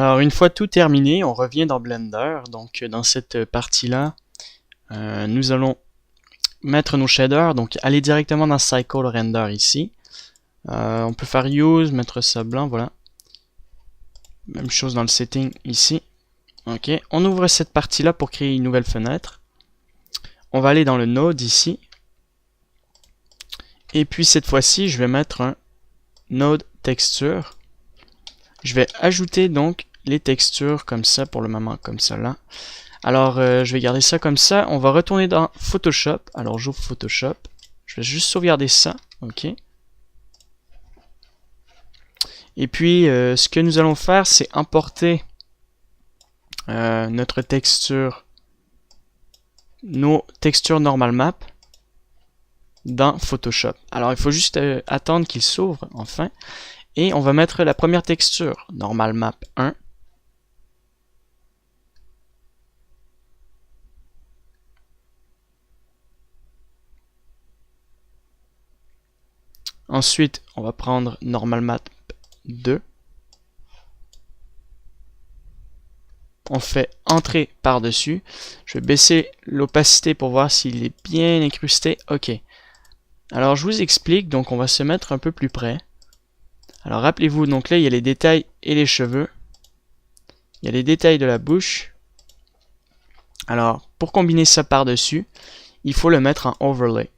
Alors une fois tout terminé, on revient dans Blender. Donc dans cette partie-là, nous allons mettre nos shaders, donc aller directement dans Cycle Render ici. On peut faire Use, mettre ça blanc, voilà. Même chose dans le setting ici. Ok, on ouvre cette partie-là pour créer une nouvelle fenêtre. On va aller dans le Node ici. Et puis cette fois-ci, je vais mettre un Node Texture. Je vais ajouter donc les textures comme ça pour le moment, comme ça là. Alors, je vais garder ça comme ça. On va retourner dans Photoshop. Alors, j'ouvre Photoshop. Je vais juste sauvegarder ça. Ok. Et puis, ce que nous allons faire, c'est importer notre texture, nos textures normal map dans Photoshop. Alors, il faut juste attendre qu'il s'ouvre, enfin. Et on va mettre la première texture, normal map 1. Ensuite, on va prendre normal map 2. On fait entrer par-dessus. Je vais baisser l'opacité pour voir s'il est bien incrusté. Ok. Alors, je vous explique. Donc, on va se mettre un peu plus près. Alors, rappelez-vous, donc là, il y a les détails et les cheveux. Il y a les détails de la bouche. Alors, pour combiner ça par-dessus, il faut le mettre en overlay.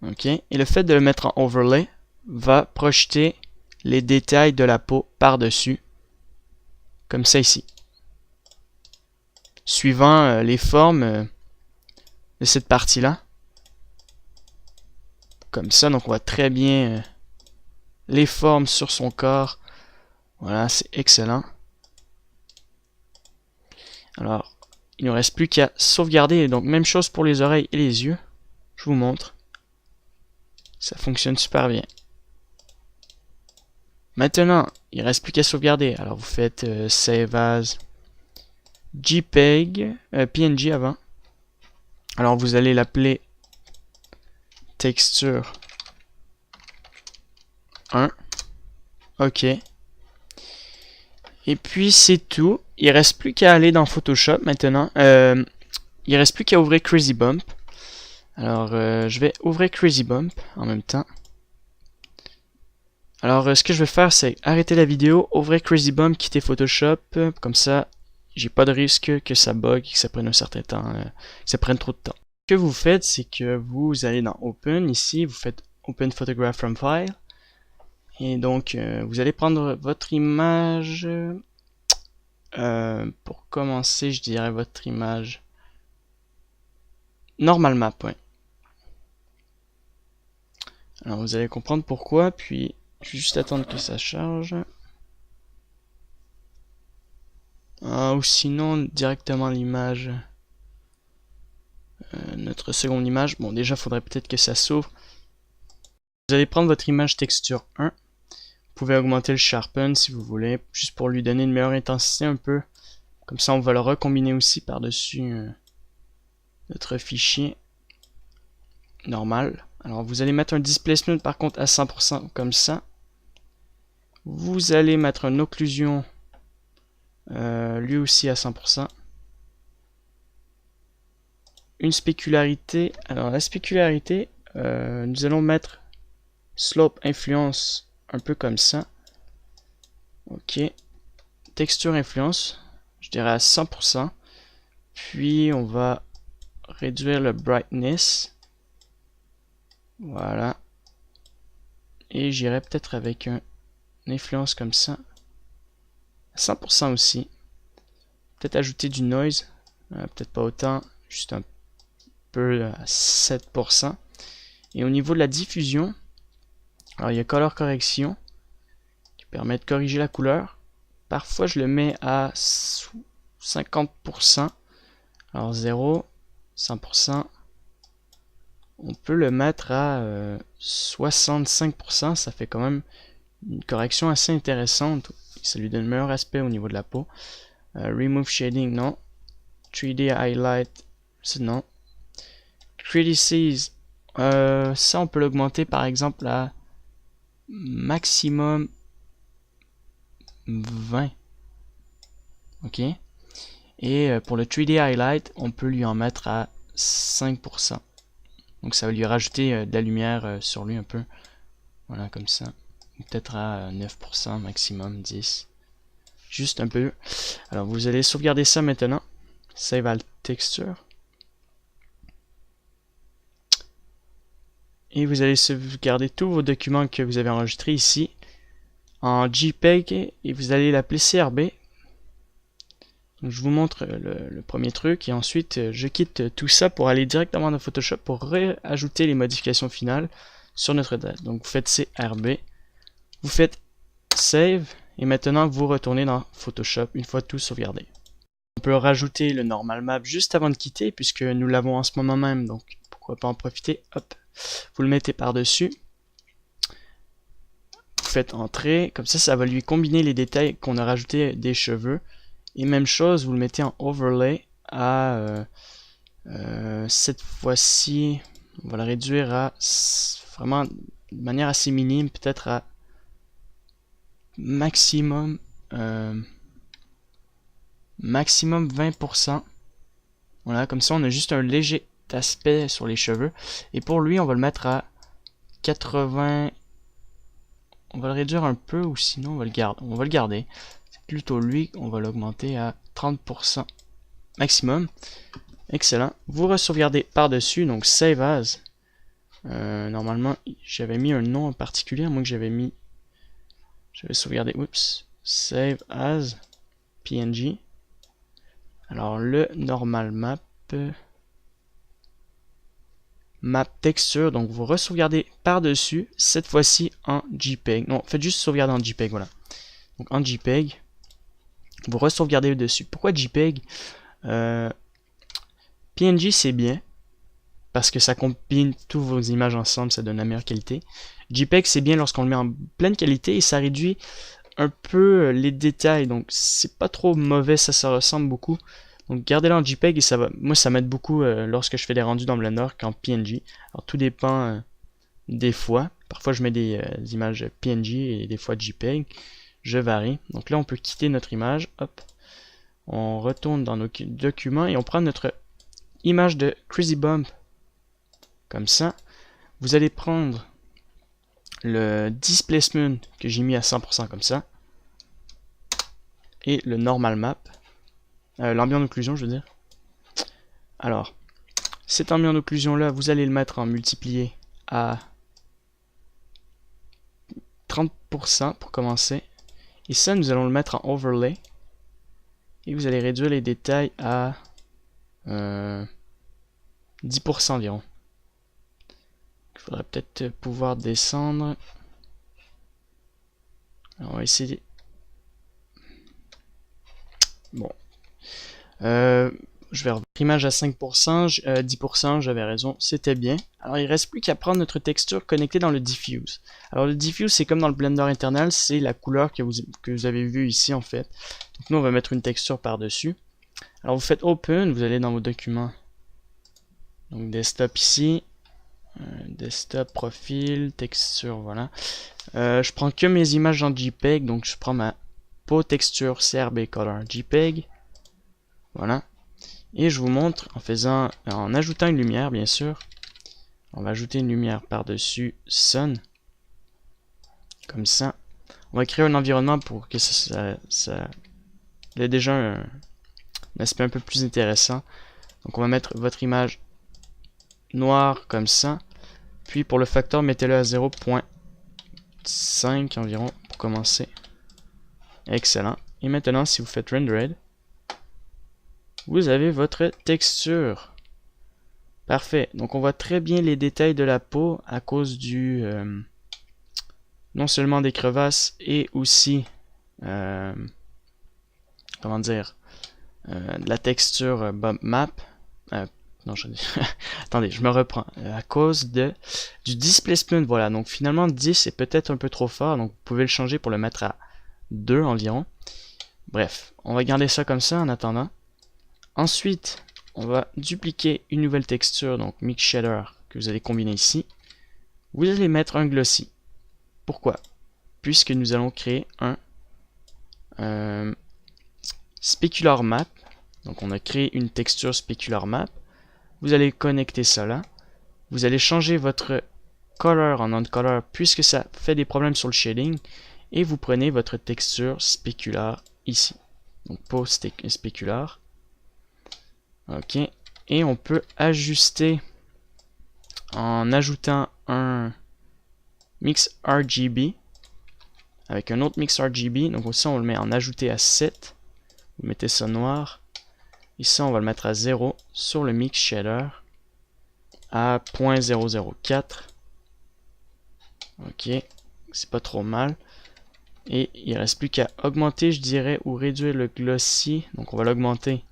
Ok. Et le fait de le mettre en overlay va projeter les détails de la peau par-dessus. Comme ça ici. Suivant les formes de cette partie-là. Comme ça, donc on voit très bien les formes sur son corps. Voilà, c'est excellent. Alors, il ne nous reste plus qu'à sauvegarder. Donc, même chose pour les oreilles et les yeux. Je vous montre. Ça fonctionne super bien. Maintenant, il ne reste plus qu'à sauvegarder. Alors, vous faites Save as JPEG, PNG avant. Alors, vous allez l'appeler Texture 1. OK. Et puis, c'est tout. Il ne reste plus qu'à aller dans Photoshop maintenant. Il ne reste plus qu'à ouvrir Crazy Bump. Alors, je vais ouvrir Crazy Bump en même temps. Alors, ce que je vais faire, c'est arrêter la vidéo, ouvrir Crazy Bump, quitter Photoshop. Comme ça, j'ai pas de risque que ça bug, que ça prenne un certain temps, que ça prenne trop de temps. Ce que vous faites, c'est que vous allez dans Open, ici, vous faites Open Photograph from File. Et donc, vous allez prendre votre image. Pour commencer, je dirais votre image normal map, ouais. Alors, vous allez comprendre pourquoi, puis je vais juste attendre que ça charge. Ou sinon, directement l'image. Notre seconde image. Bon, déjà, il faudrait peut-être que ça s'ouvre. Vous allez prendre votre image texture 1. Vous pouvez augmenter le sharpen si vous voulez, juste pour lui donner une meilleure intensité un peu. Comme ça, on va le recombiner aussi par-dessus notre fichier normal. Alors, vous allez mettre un displacement par contre à 100% comme ça. Vous allez mettre une occlusion lui aussi à 100%. Une spécularité. Alors, la spécularité, nous allons mettre slope influence un peu comme ça. Ok. Texture influence, je dirais à 100%. Puis, on va réduire le brightness. Voilà. Et j'irai peut-être avec une influence comme ça. 100% aussi. Peut-être ajouter du noise. Peut-être pas autant. Juste un peu à 7%. Et au niveau de la diffusion, alors il y a Color Correction qui permet de corriger la couleur. Parfois je le mets à 50%. Alors 0, 100%. On peut le mettre à 65%. Ça fait quand même une correction assez intéressante. Ça lui donne un meilleur aspect au niveau de la peau. Remove Shading, non. 3D Highlight, non. Criticize, ça on peut l'augmenter par exemple à maximum 20. OK? Et pour le 3D highlight, on peut lui en mettre à 5%. Donc ça va lui rajouter de la lumière sur lui un peu. Voilà, comme ça. Peut-être à 9% maximum, 10%. Juste un peu. Alors vous allez sauvegarder ça maintenant. Save as texture. Et vous allez sauvegarder tous vos documents que vous avez enregistrés ici en JPEG et vous allez l'appeler CRB. Donc, je vous montre le premier truc et ensuite je quitte tout ça pour aller directement dans Photoshop pour réajouter les modifications finales sur notre date. Donc vous faites CRB, vous faites Save et maintenant vous retournez dans Photoshop une fois tout sauvegardé. On peut rajouter le normal map juste avant de quitter puisque nous l'avons en ce moment même, donc pourquoi pas en profiter. Hop, vous le mettez par-dessus. Vous faites Entrée, comme ça va lui combiner les détails qu'on a rajouté des cheveux. Et même chose, vous le mettez en overlay à cette fois-ci, on va le réduire à vraiment de manière assez minime, peut-être à maximum 20%. Voilà, comme ça on a juste un léger aspect sur les cheveux. Et pour lui, on va le mettre à 80. On va le réduire un peu ou sinon on va le garder. C'est plutôt lui, on va l'augmenter à 30% maximum. Excellent. Vous re-sauvegardez par-dessus, donc Save As. Normalement, j'avais mis un nom en particulier, à moins que j'avais sauvegardé, oups, Save As, PNG. Alors, le normal map, map texture, donc vous re-sauvegardez par-dessus, cette fois-ci en JPEG. Non, faites juste sauvegarder en JPEG, voilà. Donc en JPEG, vous re-sauvegardez dessus. Pourquoi JPEG? PNG c'est bien, parce que ça combine toutes vos images ensemble, ça donne la meilleure qualité. JPEG c'est bien lorsqu'on le met en pleine qualité et ça réduit un peu les détails, donc c'est pas trop mauvais, ça se ressemble beaucoup. Donc gardez-le en JPEG et ça va. Moi ça m'aide beaucoup lorsque je fais des rendus dans Blender qu'en PNG. Alors tout dépend des fois. Parfois je mets des images PNG et des fois JPEG. Je varie. Donc là on peut quitter notre image. Hop. On retourne dans nos documents et on prend notre image de Crazy Bump. Comme ça. Vous allez prendre le displacement que j'ai mis à 100% comme ça. Et le normal map. L'ambient d'occlusion, je veux dire. Alors, cet ambient d'occlusion là, vous allez le mettre en multiplié à 30% pour commencer. Et ça, nous allons le mettre en overlay. Et vous allez réduire les détails à 10% environ. Il faudrait peut-être pouvoir descendre. Alors, on va essayer. Bon. Je vais revoir image à 5%, 10%, j'avais raison, c'était bien. Alors il reste plus qu'à prendre notre texture connectée dans le diffuse. Alors le diffuse c'est comme dans le Blender internal, c'est la couleur que vous avez vue ici en fait. Donc nous on va mettre une texture par-dessus. Alors vous faites Open, vous allez dans vos documents. Donc Desktop ici, Desktop, Profil, Texture, voilà. Je prends que mes images en JPEG, donc je prends ma peau texture CRB Color JPEG. Voilà. Et je vous montre en ajoutant une lumière, bien sûr. On va ajouter une lumière par-dessus Sun. Comme ça. On va créer un environnement pour que ça ait déjà un aspect un peu plus intéressant. Donc on va mettre votre image noire comme ça. Puis pour le facteur, mettez-le à 0.5 environ pour commencer. Excellent. Et maintenant, si vous faites Rendered, vous avez votre texture. Parfait. Donc on voit très bien les détails de la peau à cause du non seulement des crevasses et aussi comment dire de la texture bump map. Non, attendez, je me reprends. À cause du displacement, voilà. Donc finalement 10 est peut-être un peu trop fort, donc vous pouvez le changer pour le mettre à 2 environ. Bref, on va garder ça comme ça en attendant. Ensuite, on va dupliquer une nouvelle texture, donc Mix Shader, que vous allez combiner ici. Vous allez mettre un Glossy. Pourquoi? Puisque nous allons créer un Specular Map. Donc on a créé une texture Specular Map. Vous allez connecter ça là. Vous allez changer votre color en on-color puisque ça fait des problèmes sur le shading. Et vous prenez votre texture Specular ici. Donc post Specular. Ok. Et on peut ajuster en ajoutant un mix RGB avec un autre mix RGB. Donc aussi on le met en ajouter à 7. Vous mettez ça noir. Ici on va le mettre à 0 sur le mix shader à 0.004. Ok, c'est pas trop mal. Et il reste plus qu'à augmenter, je dirais, ou réduire le glossy. Donc on va l'augmenter.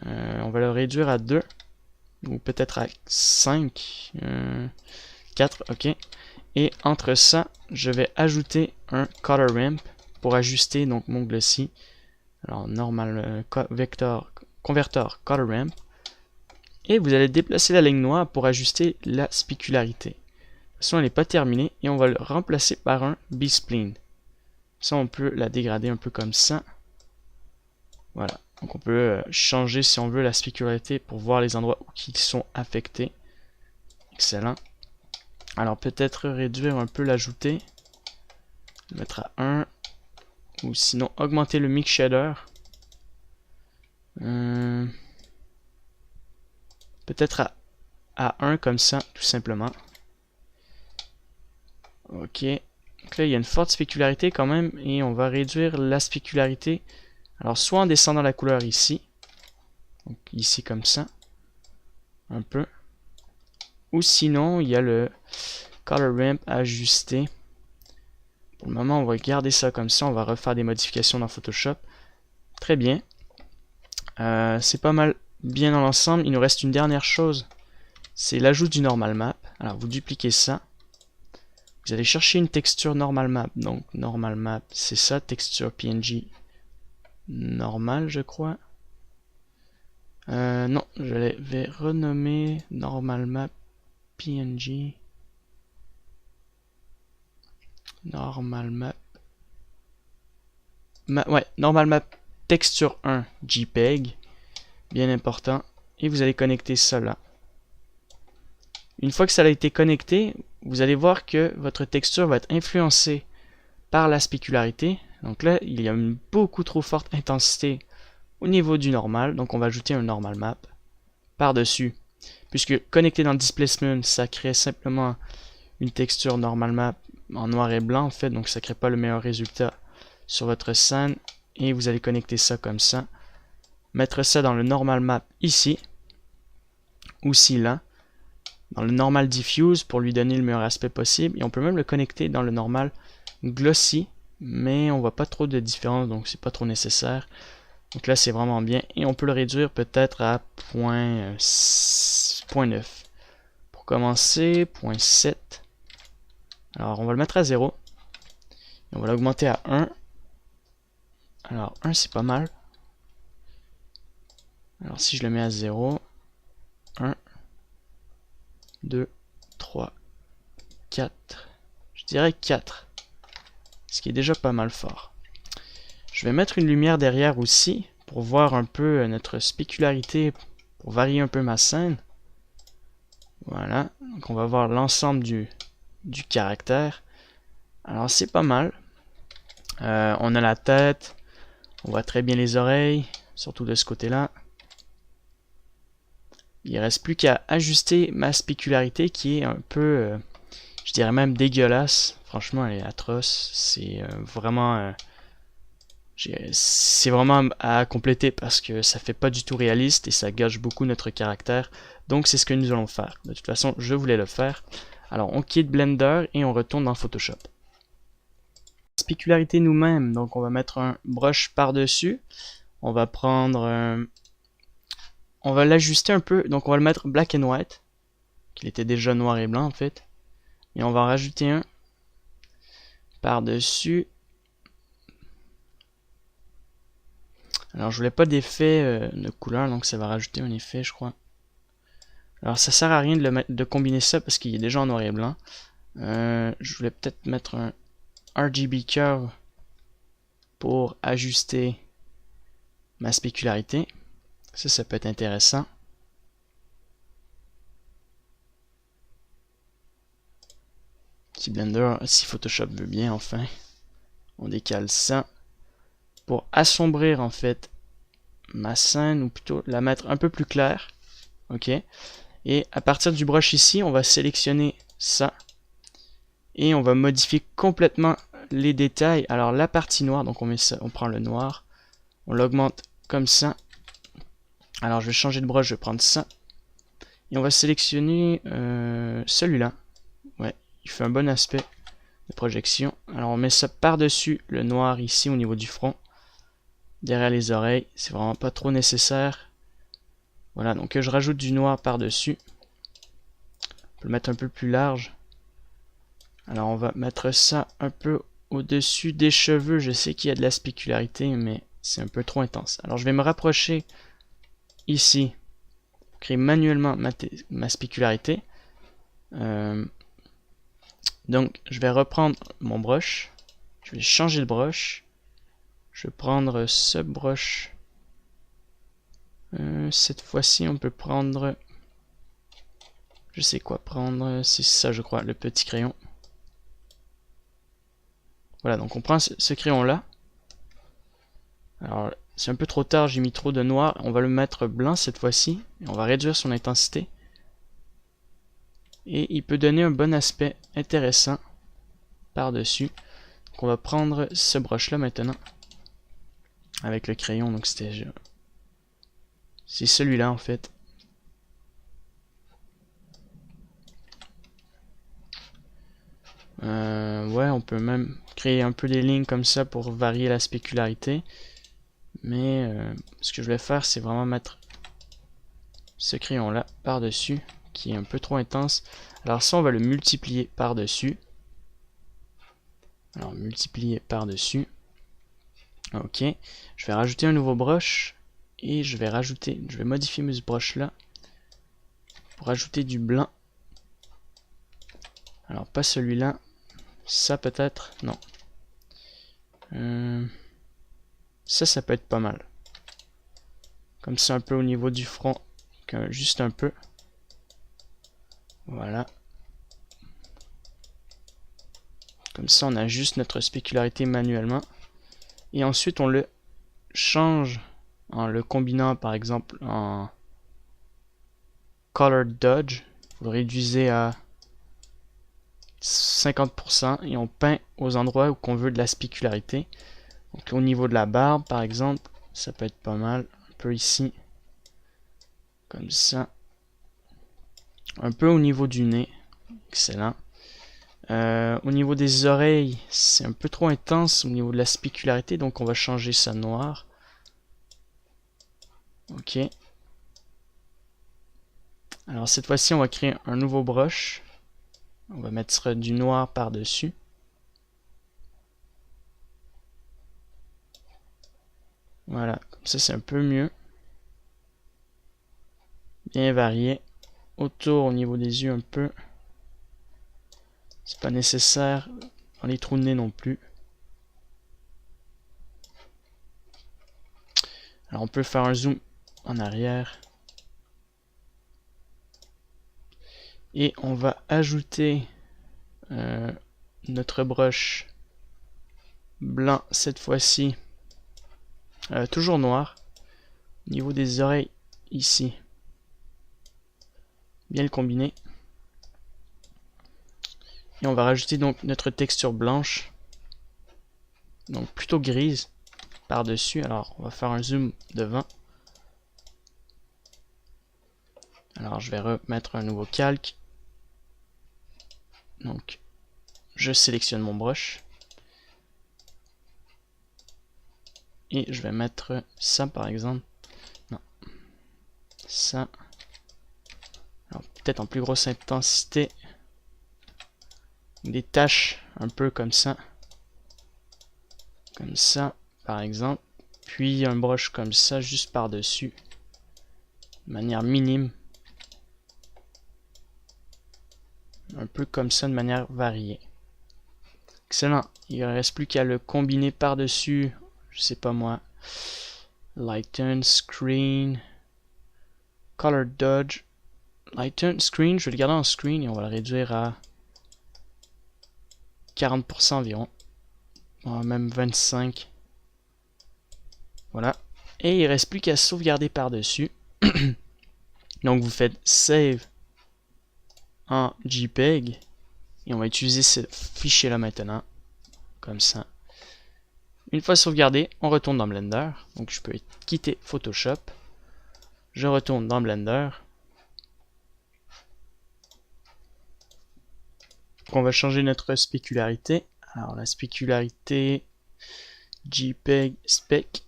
On va le réduire à 2. Ou peut-être à 5. 4, ok. Et entre ça, je vais ajouter un color ramp pour ajuster donc mon glossy. Alors normal vector converteur color ramp. Et vous allez déplacer la ligne noire pour ajuster la specularité. De toute façon, elle n'est pas terminée et on va le remplacer par un B-spline. Ça, on peut la dégrader un peu comme ça. Voilà. Donc on peut changer si on veut la specularité pour voir les endroits où ils sont affectés. Excellent. Alors peut-être réduire un peu l'ajouter. Le mettre à 1. Ou sinon augmenter le mix shader. Peut-être à 1 comme ça, tout simplement. Ok. Donc là, il y a une forte spécularité quand même. Et on va réduire la spécularité. Alors, soit en descendant la couleur ici. Donc ici comme ça. Un peu. Ou sinon, il y a le color ramp à ajuster. Pour le moment, on va garder ça comme ça. On va refaire des modifications dans Photoshop. Très bien. C'est pas mal bien dans l'ensemble. Il nous reste une dernière chose. C'est l'ajout du normal map. Alors, vous dupliquez ça. Vous allez chercher une texture normal map. Donc, normal map, c'est ça, texture PNG normal, je crois. Non, je vais renommer normal map PNG. Normal map. Ouais, normal map texture 1 JPEG. Bien important. Et vous allez connecter ça là. Une fois que ça a été connecté, vous allez voir que votre texture va être influencée par la spécularité. Donc là, il y a une beaucoup trop forte intensité au niveau du normal. Donc on va ajouter un normal map par-dessus. Puisque connecté dans le displacement, ça crée simplement une texture normal map en noir et blanc en fait. Donc ça ne crée pas le meilleur résultat sur votre scène. Et vous allez connecter ça comme ça. Mettre ça dans le normal map ici. Aussi là. Dans le normal diffuse pour lui donner le meilleur aspect possible. Et on peut même le connecter dans le normal glossy. Mais on voit pas trop de différence, donc c'est pas trop nécessaire. Donc là c'est vraiment bien. Et on peut le réduire peut-être à 0.9. Pour commencer, 0.7. Alors on va le mettre à 0. Et on va l'augmenter à 1. Alors 1 c'est pas mal. Alors si je le mets à 0. 1. 2, 3, 4. Je dirais 4. Ce qui est déjà pas mal fort. Je vais mettre une lumière derrière aussi pour voir un peu notre spécularité, pour varier un peu ma scène. Voilà, donc on va voir l'ensemble du caractère. Alors c'est pas mal. On a la tête, on voit très bien les oreilles, surtout de ce côté-là. Il reste plus qu'à ajuster ma spécularité qui est un peu, je dirais même dégueulasse. Franchement, elle est atroce. C'est vraiment à compléter parce que ça fait pas du tout réaliste et ça gâche beaucoup notre caractère. Donc c'est ce que nous allons faire. De toute façon, je voulais le faire. Alors on quitte Blender et on retourne dans Photoshop. Spécularité nous-mêmes. Donc on va mettre un brush par-dessus. On va prendre... on va l'ajuster un peu. Donc on va le mettre black and white. Qu'il était déjà noir et blanc en fait. Et on va en rajouter un par-dessus. Alors je voulais pas d'effet de couleur, donc ça va rajouter un effet je crois. Alors ça sert à rien de combiner ça parce qu'il est déjà en noir et blanc. Je voulais peut-être mettre un RGB curve pour ajuster ma spécularité. Ça peut être intéressant. Si Blender, si Photoshop veut bien, enfin. On décale ça pour assombrir en fait ma scène, ou plutôt la mettre un peu plus claire. Ok. Et à partir du brush ici, on va sélectionner ça. Et on va modifier complètement les détails. Alors la partie noire, donc on met ça, on prend le noir, on l'augmente comme ça. Alors je vais changer de brush, je vais prendre ça. Et on va sélectionner celui-là. Ouais, il fait un bon aspect de projection. Alors on met ça par-dessus le noir ici au niveau du front. Derrière les oreilles, c'est vraiment pas trop nécessaire. Voilà, donc je rajoute du noir par-dessus. On peut le mettre un peu plus large. Alors on va mettre ça un peu au-dessus des cheveux. Je sais qu'il y a de la spécularité, mais c'est un peu trop intense. Alors je vais me rapprocher ici, créer manuellement ma spécularité. Donc je vais reprendre mon brush. Je vais changer de brush. Je vais prendre ce brush. Cette fois-ci, on peut prendre... Je sais quoi prendre. C'est ça, je crois, le petit crayon. Voilà, donc on prend ce crayon-là. Alors, c'est un peu trop tard, j'ai mis trop de noir. On va le mettre blanc cette fois-ci. Et on va réduire son intensité. Et il peut donner un bon aspect intéressant par-dessus. Donc on va prendre ce brush-là maintenant. Avec le crayon, donc c'est celui-là en fait. Ouais, on peut même créer un peu des lignes comme ça pour varier la spécularité. Mais ce que je vais faire, c'est vraiment mettre ce crayon-là par-dessus, qui est un peu trop intense. Alors ça, on va le multiplier par-dessus. Alors, multiplier par-dessus. Ok. Je vais rajouter un nouveau brush. Et je vais modifier ce brush-là pour ajouter du blanc. Alors, pas celui-là. Ça peut-être, non. Ça peut être pas mal. Comme ça, un peu au niveau du front. Juste un peu. Voilà. Comme ça, on ajuste notre spécularité manuellement. Et ensuite, on le change en le combinant, par exemple, en Color Dodge. Vous le réduisez à 50% et on peint aux endroits où on veut de la spécularité. Donc au niveau de la barbe, par exemple, ça peut être pas mal. Un peu ici. Comme ça. Un peu au niveau du nez. Excellent. Au niveau des oreilles, c'est un peu trop intense au niveau de la spécularité, donc on va changer ça noir. Ok. Alors cette fois-ci, on va créer un nouveau brush. On va mettre du noir par-dessus. Voilà, comme ça c'est un peu mieux. Bien varié. Autour, au niveau des yeux un peu. C'est pas nécessaire dans les trous de nez non plus. Alors on peut faire un zoom en arrière. Et on va ajouter notre brush blanc cette fois-ci. Toujours noir. Au niveau des oreilles ici. Bien le combiner. Et on va rajouter donc notre texture blanche. Donc plutôt grise par-dessus. Alors on va faire un zoom devant. Alors je vais remettre un nouveau calque. Donc je sélectionne mon brush. Et je vais mettre ça par exemple. Non. Ça. Alors peut-être en plus grosse intensité. Des taches un peu comme ça. Comme ça par exemple. Puis un brush comme ça juste par-dessus. De manière minime. Un peu comme ça de manière variée. Excellent. Il ne reste plus qu'à le combiner par-dessus, je sais pas moi, Lighten screen. Color dodge. Lighten screen, je vais le garder en screen et on va le réduire à 40% environ. Même 25. Voilà. Et il ne reste plus qu'à sauvegarder par-dessus. Donc vous faites save en JPEG. Et on va utiliser ce fichier-là maintenant. Comme ça. Une fois sauvegardé, on retourne dans Blender. Donc je peux quitter Photoshop. Je retourne dans Blender. Donc on va changer notre spécularité. Alors la spécularité JPEG spec.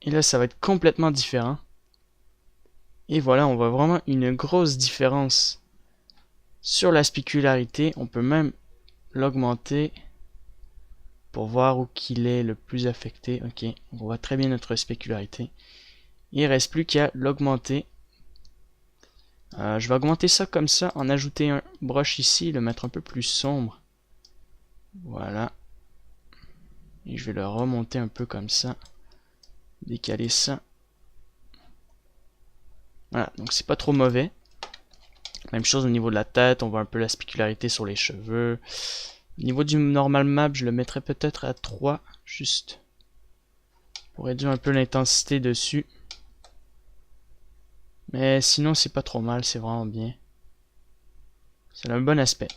Et là ça va être complètement différent. Et voilà, on voit vraiment une grosse différence sur la spécularité. On peut même l'augmenter pour voir où qu'il est le plus affecté. Ok, on voit très bien notre spécularité. Il ne reste plus qu'à l'augmenter. Je vais augmenter ça comme ça, en ajouter un brush ici, le mettre un peu plus sombre. Voilà. Et je vais le remonter un peu comme ça. Décaler ça. Voilà, donc c'est pas trop mauvais. Même chose au niveau de la tête, on voit un peu la spécularité sur les cheveux. Au niveau du normal map, je le mettrais peut-être à 3, juste. Pour réduire un peu l'intensité dessus. Mais sinon, c'est pas trop mal, c'est vraiment bien. C'est un bon aspect.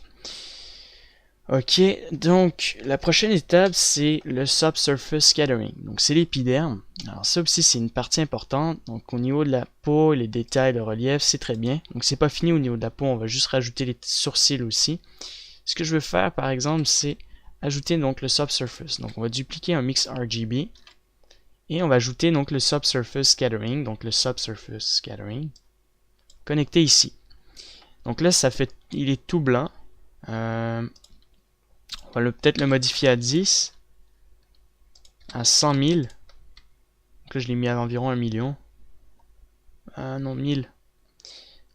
Ok, donc la prochaine étape, c'est le subsurface scattering. Donc c'est l'épiderme. Alors ça aussi, c'est une partie importante. Donc au niveau de la peau, les détails, le relief, c'est très bien. Donc c'est pas fini au niveau de la peau, on va juste rajouter les sourcils aussi. Ce que je veux faire, par exemple, c'est ajouter donc le subsurface. Donc on va dupliquer un mix RGB. Et on va ajouter donc le subsurface scattering. Donc le subsurface scattering. Connecté ici. Donc là, ça fait, il est tout blanc. On va peut-être le modifier à 10. À 100 000. Donc là, je l'ai mis à environ 1 million. Ah non, 1000.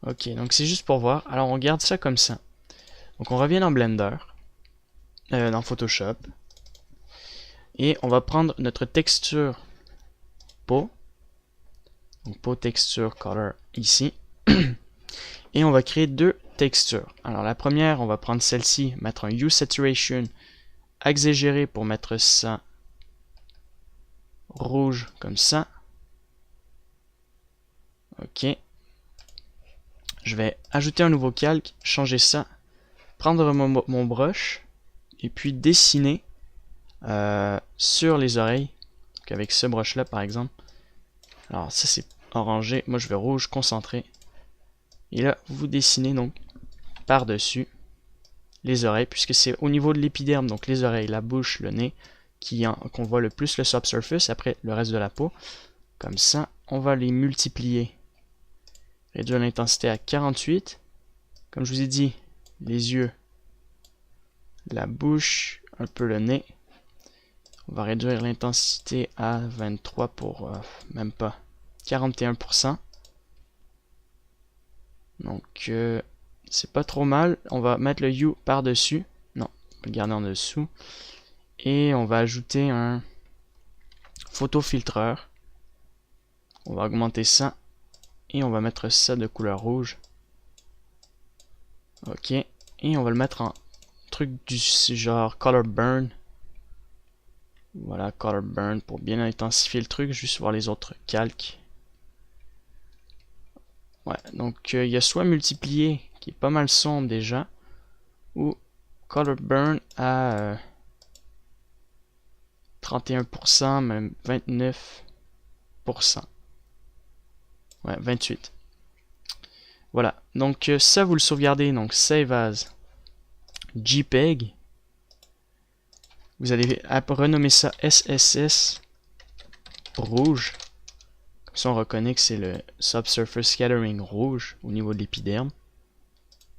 Ok, donc c'est juste pour voir. Alors, on garde ça comme ça. Donc, on revient dans Blender. Dans Photoshop. Et on va prendre notre texture peau. Donc, peau, texture, color, ici. Et on va créer deux textures. Alors, la première, on va prendre celle-ci, mettre un Hue Saturation exagéré pour mettre ça rouge comme ça. Ok. Je vais ajouter un nouveau calque, changer ça, prendre mon brush et puis dessiner sur les oreilles. Donc avec ce brush là par exemple. Alors ça c'est orangé, moi je vais rouge concentré. Et là vous dessinez donc par dessus les oreilles puisque c'est au niveau de l'épiderme, donc les oreilles, la bouche, le nez qu'on voit le plus le subsurface, après le reste de la peau. Comme ça on va les multiplier. Réduire l'intensité à 48. Comme je vous ai dit, les yeux, la bouche, un peu le nez. On va réduire l'intensité à 23 pour même pas 41%. Donc c'est pas trop mal. On va mettre le hue par-dessus. Non, on peut le garder en dessous. Et on va ajouter un photofiltreur. On va augmenter ça. Et on va mettre ça de couleur rouge. Ok. Et on va le mettre en truc du genre Color Burn. Voilà, Color Burn pour bien intensifier le truc. Juste voir les autres calques. Ouais, donc il y a soit multiplié, qui est pas mal sombre déjà, ou Color Burn à 31%, même 29%. Ouais, 28%. Voilà, donc ça vous le sauvegardez, donc Save as JPEG. Vous allez renommer ça SSS rouge. Comme ça on reconnaît que c'est le Subsurface Scattering rouge au niveau de l'épiderme.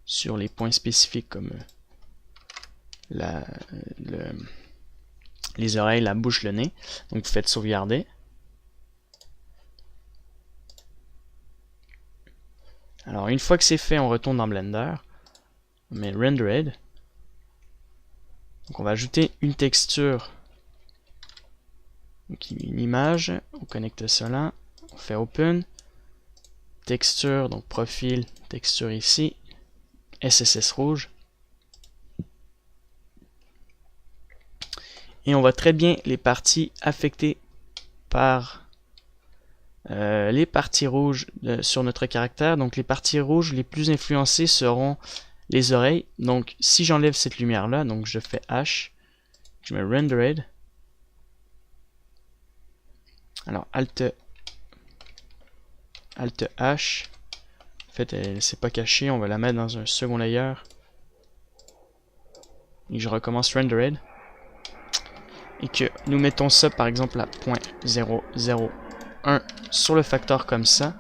Sur les points spécifiques comme les oreilles, la bouche, le nez. Donc vous faites sauvegarder. Alors une fois que c'est fait, on retourne dans Blender. On met Rendered. Donc on va ajouter une texture Donc une image, on connecte cela, on fait open, texture, donc profil, texture ici, SSS rouge. Et on voit très bien les parties affectées par les parties rouges sur notre caractère. Donc les parties rouges les plus influencées seront les oreilles. Donc si j'enlève cette lumière là, donc je fais H, je mets rendered. Alors Alt H. En fait, elle s'est pas cachée, on va la mettre dans un second layer. Et je recommence rendered. Et que nous mettons ça par exemple à 0.001 sur le facteur comme ça.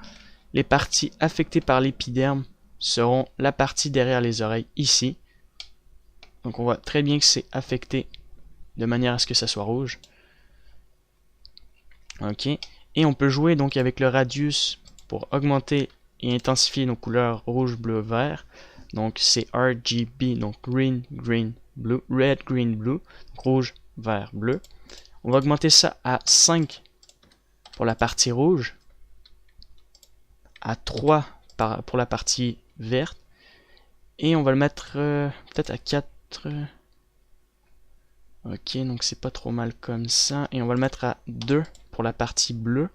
Les parties affectées par l'épiderme seront la partie derrière les oreilles ici. Donc on voit très bien que c'est affecté de manière à ce que ça soit rouge. Ok. Et on peut jouer donc avec le radius pour augmenter et intensifier nos couleurs rouge, bleu, vert. Donc c'est RGB, donc green, green, blue, red, green, blue, donc rouge, vert, bleu. On va augmenter ça à 5 pour la partie rouge, à 3 pour la partie verte, et on va le mettre peut-être à 4. Ok, donc c'est pas trop mal comme ça, et on va le mettre à 2 pour la partie bleue.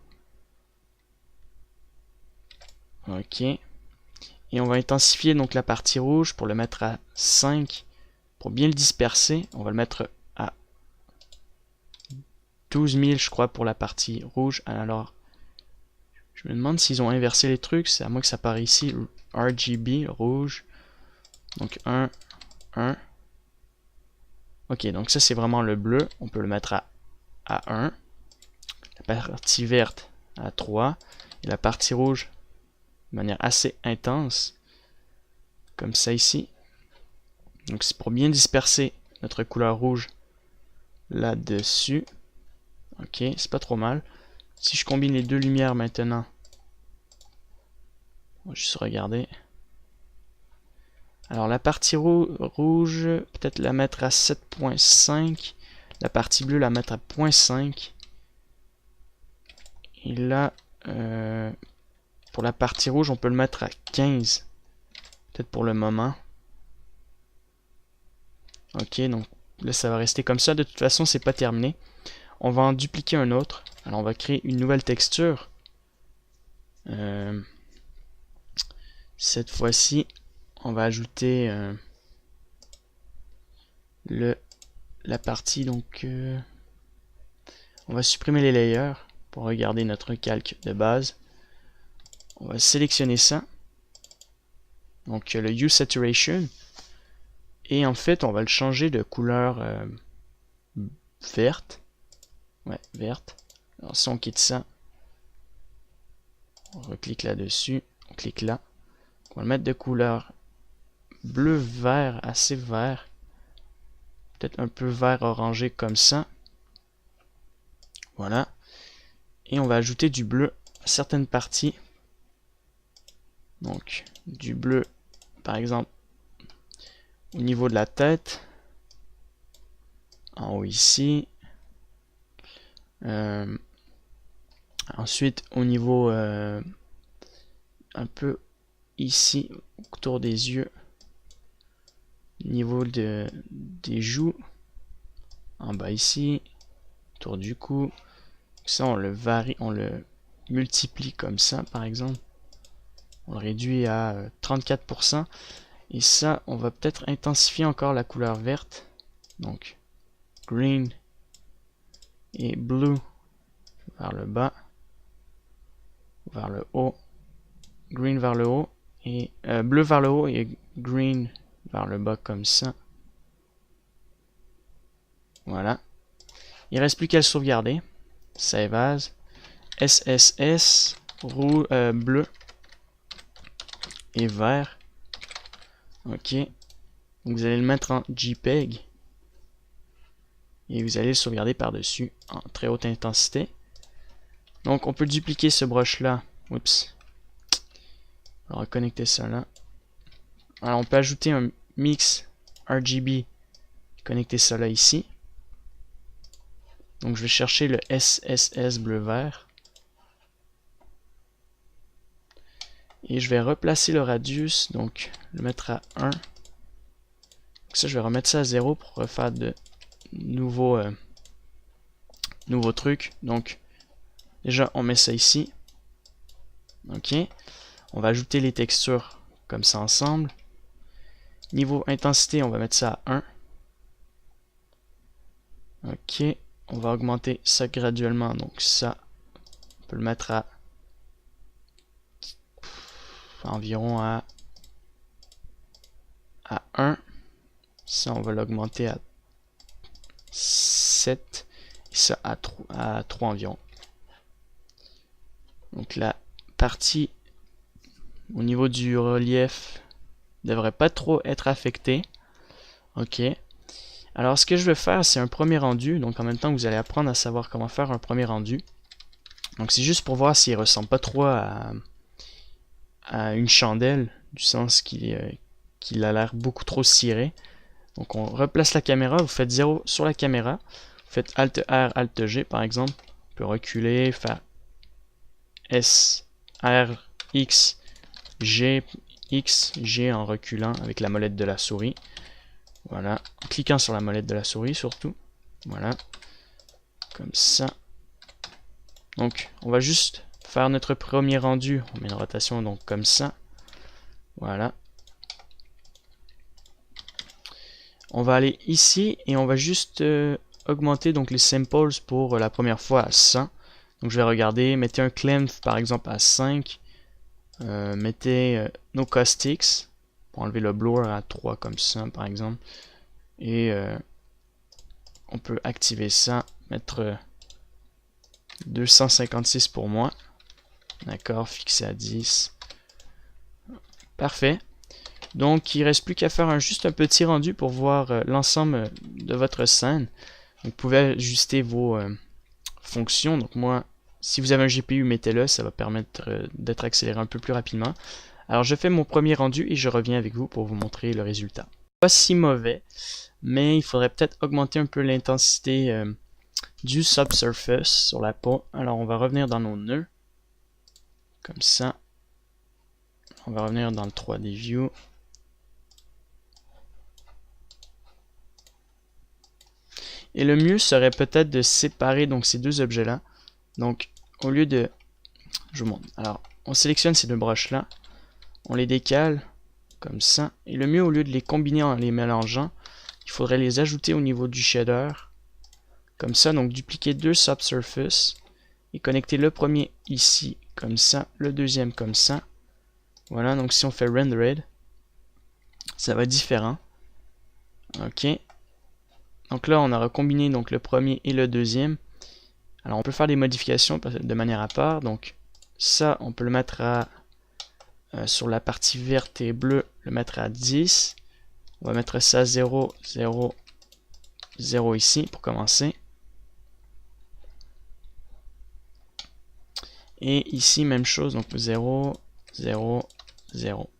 Ok. Et on va intensifier donc la partie rouge pour le mettre à 5. Pour bien le disperser, on va le mettre à 12 000 je crois pour la partie rouge. Alors, je me demande s'ils ont inversé les trucs. C'est à moi que ça paraît ici. RGB, rouge. Donc 1, 1. Ok, donc ça c'est vraiment le bleu. On peut le mettre à 1. La partie verte à 3. Et la partie rouge de manière assez intense. Comme ça ici. Donc c'est pour bien disperser notre couleur rouge là-dessus. Ok, c'est pas trop mal. Si je combine les deux lumières maintenant, on va juste regarder. Alors la partie rouge, peut-être la mettre à 7.5. La partie bleue, la mettre à 0.5. Et là, pour la partie rouge, on peut le mettre à 15. Peut-être pour le moment. Ok, donc là ça va rester comme ça. De toute façon, c'est pas terminé. On va en dupliquer un autre. Alors on va créer une nouvelle texture. Cette fois-ci, on va ajouter la partie, donc on va supprimer les layers pour regarder notre calque de base. On va sélectionner ça. Donc le Hue Saturation. Et en fait, on va le changer de couleur verte. Ouais, verte. Alors si on quitte ça, on reclique là-dessus, on clique là. On va le mettre de couleur bleu-vert, assez vert. Peut-être un peu vert orangé comme ça. Voilà. Et on va ajouter du bleu à certaines parties. Donc, du bleu, par exemple, au niveau de la tête. En haut ici. Ensuite, au niveau un peu ici, autour des yeux. Au niveau des joues. En bas ici. Autour du cou. Ça, on le varie, on le multiplie comme ça, par exemple. On le réduit à 34%. Et ça, on va peut-être intensifier encore la couleur verte. Donc, green et blue vers le bas, vers le haut, green vers le haut, et bleu vers le haut et green vers le bas comme ça. Voilà. Il ne reste plus qu'à le sauvegarder. Save as. SSS, bleu et vert. Ok. Donc vous allez le mettre en JPEG. Et vous allez le sauvegarder par-dessus en très haute intensité. Donc on peut dupliquer ce brush là. Oups. On va reconnecter ça là. Alors on peut ajouter un mix RGB. Connecter ça là ici. Donc je vais chercher le SSS bleu-vert. Et je vais replacer le radius, donc le mettre à 1. Donc ça, je vais remettre ça à 0 pour refaire de nouveaux trucs. Donc déjà, on met ça ici. Ok. On va ajouter les textures comme ça ensemble. Niveau intensité, on va mettre ça à 1. Ok. On va augmenter ça graduellement. Donc ça, on peut le mettre à environ à 1. Ça, on va l'augmenter à 7. Et ça à 3 environ. Donc la partie au niveau du relief devrait pas trop être affectée. Ok. Alors ce que je vais faire, c'est un premier rendu. Donc en même temps, vous allez apprendre à savoir comment faire un premier rendu. Donc c'est juste pour voir s'il ressemble pas trop à une chandelle, du sens qu'il a l'air beaucoup trop ciré. Donc on replace la caméra, vous faites 0 sur la caméra, vous faites Alt R, Alt G par exemple. On peut reculer, faire S, R, X, G, X, G en reculant avec la molette de la souris. Voilà, en cliquant sur la molette de la souris surtout. Voilà, comme ça. Donc on va juste faire notre premier rendu. On met une rotation donc comme ça. Voilà. On va aller ici et on va juste augmenter donc les samples pour la première fois à 100. Donc je vais regarder, mettez un clef par exemple à 5. Mettez no caustics pour enlever le blur à 3 comme ça par exemple. Et on peut activer ça, mettre 256 pour moi. D'accord, fixé à 10. Parfait. Donc il ne reste plus qu'à faire juste un petit rendu pour voir l'ensemble de votre scène. Vous pouvez ajuster vos fonctions. Donc moi, si vous avez un GPU, mettez-le, ça va permettre d'être accéléré un peu plus rapidement. Alors je fais mon premier rendu et je reviens avec vous pour vous montrer le résultat. Pas si mauvais, mais il faudrait peut-être augmenter un peu l'intensité du subsurface sur la peau. Alors on va revenir dans nos nœuds, comme ça. On va revenir dans le 3D View. Et le mieux serait peut-être de séparer donc ces deux objets-là. Donc au lieu de... Je vous montre. Alors on sélectionne ces deux broches-là. On les décale comme ça. Et le mieux, au lieu de les combiner en les mélangeant, il faudrait les ajouter au niveau du shader. Comme ça, donc dupliquer deux subsurfaces. Et connecter le premier ici, comme ça. Le deuxième comme ça. Voilà, donc si on fait rendered, ça va être différent. Ok. Donc là, on aura combiné donc, le premier et le deuxième. Alors on peut faire des modifications de manière à part. Donc ça, on peut le mettre à... sur la partie verte et bleue, le mettre à 10. On va mettre ça à 0, 0, 0 ici pour commencer. Et ici, même chose, donc 0, 0, 0.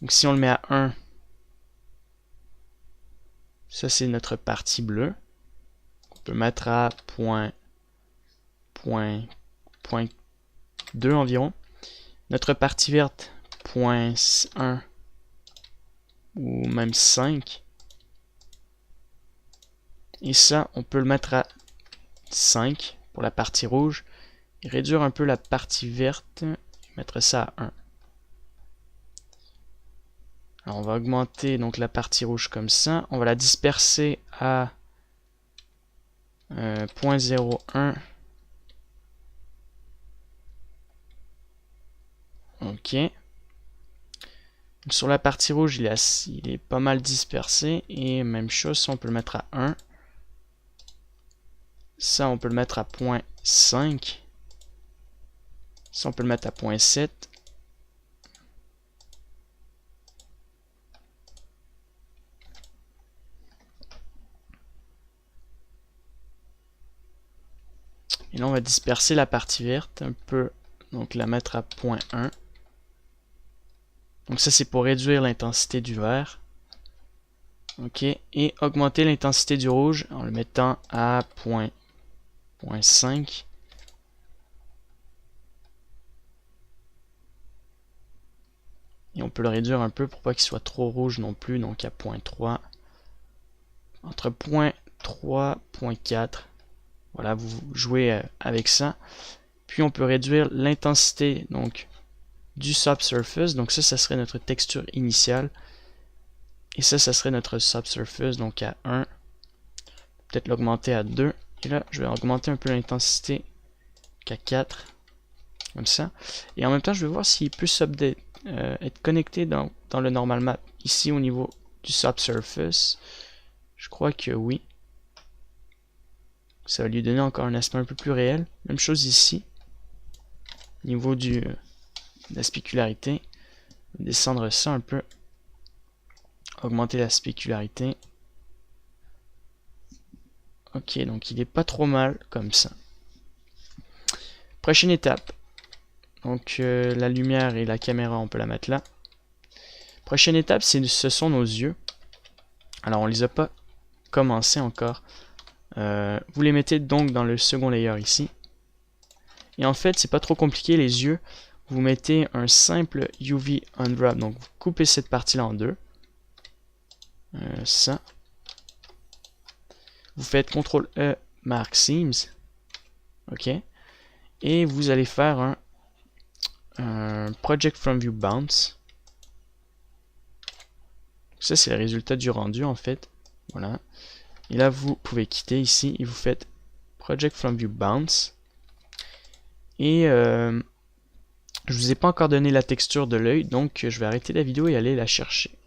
Donc si on le met à 1, ça c'est notre partie bleue. On peut mettre à point 2 environ. Notre partie verte, 0.1 ou même 5. Et ça, on peut le mettre à 5 pour la partie rouge. Et réduire un peu la partie verte. Et mettre ça à 1. Alors on va augmenter donc la partie rouge comme ça. On va la disperser à 0.01. Ok. Donc sur la partie rouge, il est pas mal dispersé. Et même chose, ça on peut le mettre à 1. Ça on peut le mettre à 0.5. Ça on peut le mettre à 0.7. Et là on va disperser la partie verte un peu. Donc la mettre à 0.1. Donc ça c'est pour réduire l'intensité du vert. Ok, et augmenter l'intensité du rouge en le mettant à 0.5. Et on peut le réduire un peu pour pas qu'il soit trop rouge non plus, donc à 0.3. Entre 0.3 et 0.4. Voilà, vous jouez avec ça. Puis on peut réduire l'intensité donc du subsurface. Donc ça serait notre texture initiale. Et ça serait notre subsurface, donc à 1. Peut-être l'augmenter à 2. Et là, je vais augmenter un peu l'intensité qu'à 4. Comme ça. Et en même temps, je vais voir s'il peut être connecté dans le normal map. Ici, au niveau du subsurface, je crois que oui. Ça va lui donner encore un aspect un peu plus réel. Même chose ici. Au niveau de la spécularité. Descendre ça un peu. Augmenter la spécularité. Ok, donc il est pas trop mal comme ça. Prochaine étape. Donc la lumière et la caméra, on peut la mettre là. Prochaine étape, ce sont nos yeux. Alors on les a pas commencé encore. Vous les mettez donc dans le second layer ici. Et en fait, c'est pas trop compliqué, les yeux. Vous mettez un simple UV Unwrap. Donc vous coupez cette partie-là en deux. Ça. Vous faites CTRL E, Mark Seams. Ok. Et vous allez faire un Project from View Bounce. Ça, c'est le résultat du rendu en fait. Voilà. Et là, vous pouvez quitter ici et vous faites Project from View Bounce. Et je vous ai pas encore donné la texture de l'œil, donc je vais arrêter la vidéo et aller la chercher.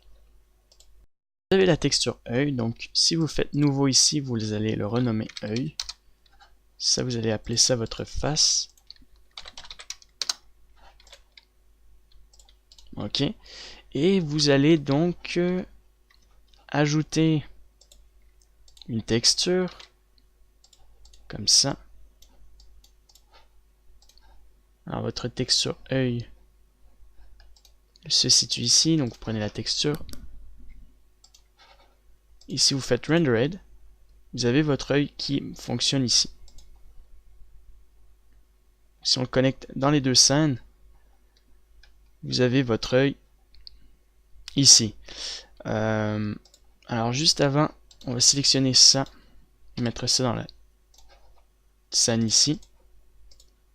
Vous avez la texture œil, donc si vous faites nouveau ici, vous allez le renommer œil. Ça, vous allez appeler ça votre face. Ok. Et vous allez donc ajouter une texture comme ça. Alors votre texture œil se situe ici, donc vous prenez la texture. Ici vous faites rendered, vous avez votre œil qui fonctionne ici. Si on le connecte dans les deux scènes, vous avez votre œil ici. Alors juste avant, on va sélectionner ça, mettre ça dans la scène ici.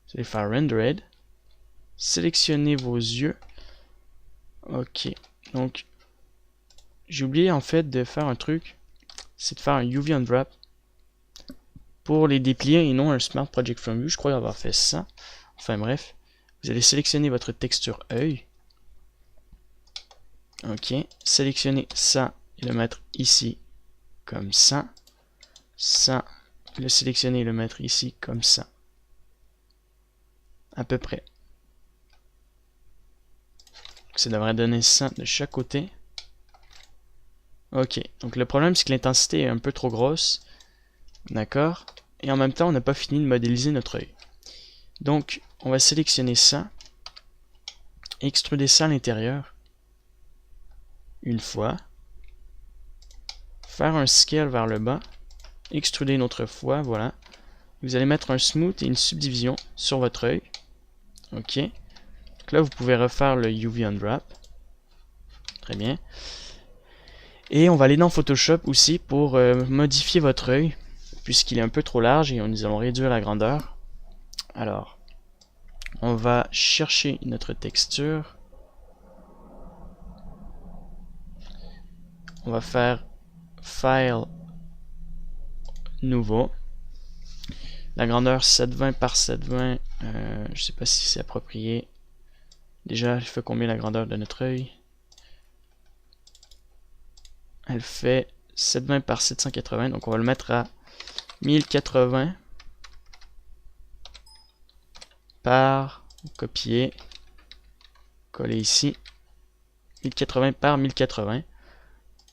Vous allez faire rendered, sélectionnez vos yeux. Ok, donc j'ai oublié en fait de faire un truc, c'est de faire un UV Unwrap pour les déplier et non un Smart Project from View. Je crois avoir fait ça. Enfin bref, vous allez sélectionner votre texture œil. Ok, sélectionnez ça et le mettre ici comme ça. Ça, le sélectionner et le mettre ici comme ça. À peu près. Ça devrait donner ça de chaque côté. Ok, donc le problème c'est que l'intensité est un peu trop grosse. D'accord. Et en même temps, on n'a pas fini de modéliser notre œil. Donc, on va sélectionner ça. Extruder ça à l'intérieur. Une fois. Faire un scale vers le bas. Extruder une autre fois, voilà. Vous allez mettre un smooth et une subdivision sur votre œil. Ok. Donc là, vous pouvez refaire le UV Unwrap. Très bien. Et on va aller dans Photoshop aussi pour modifier votre œil, puisqu'il est un peu trop large et nous allons réduire la grandeur. Alors, on va chercher notre texture. On va faire File, Nouveau. La grandeur 720 par 720, je sais pas si c'est approprié. Déjà, elle fait combien la grandeur de notre œil? Elle fait 720 par 780, donc on va le mettre à 1080 par, copier, coller ici, 1080 par 1080.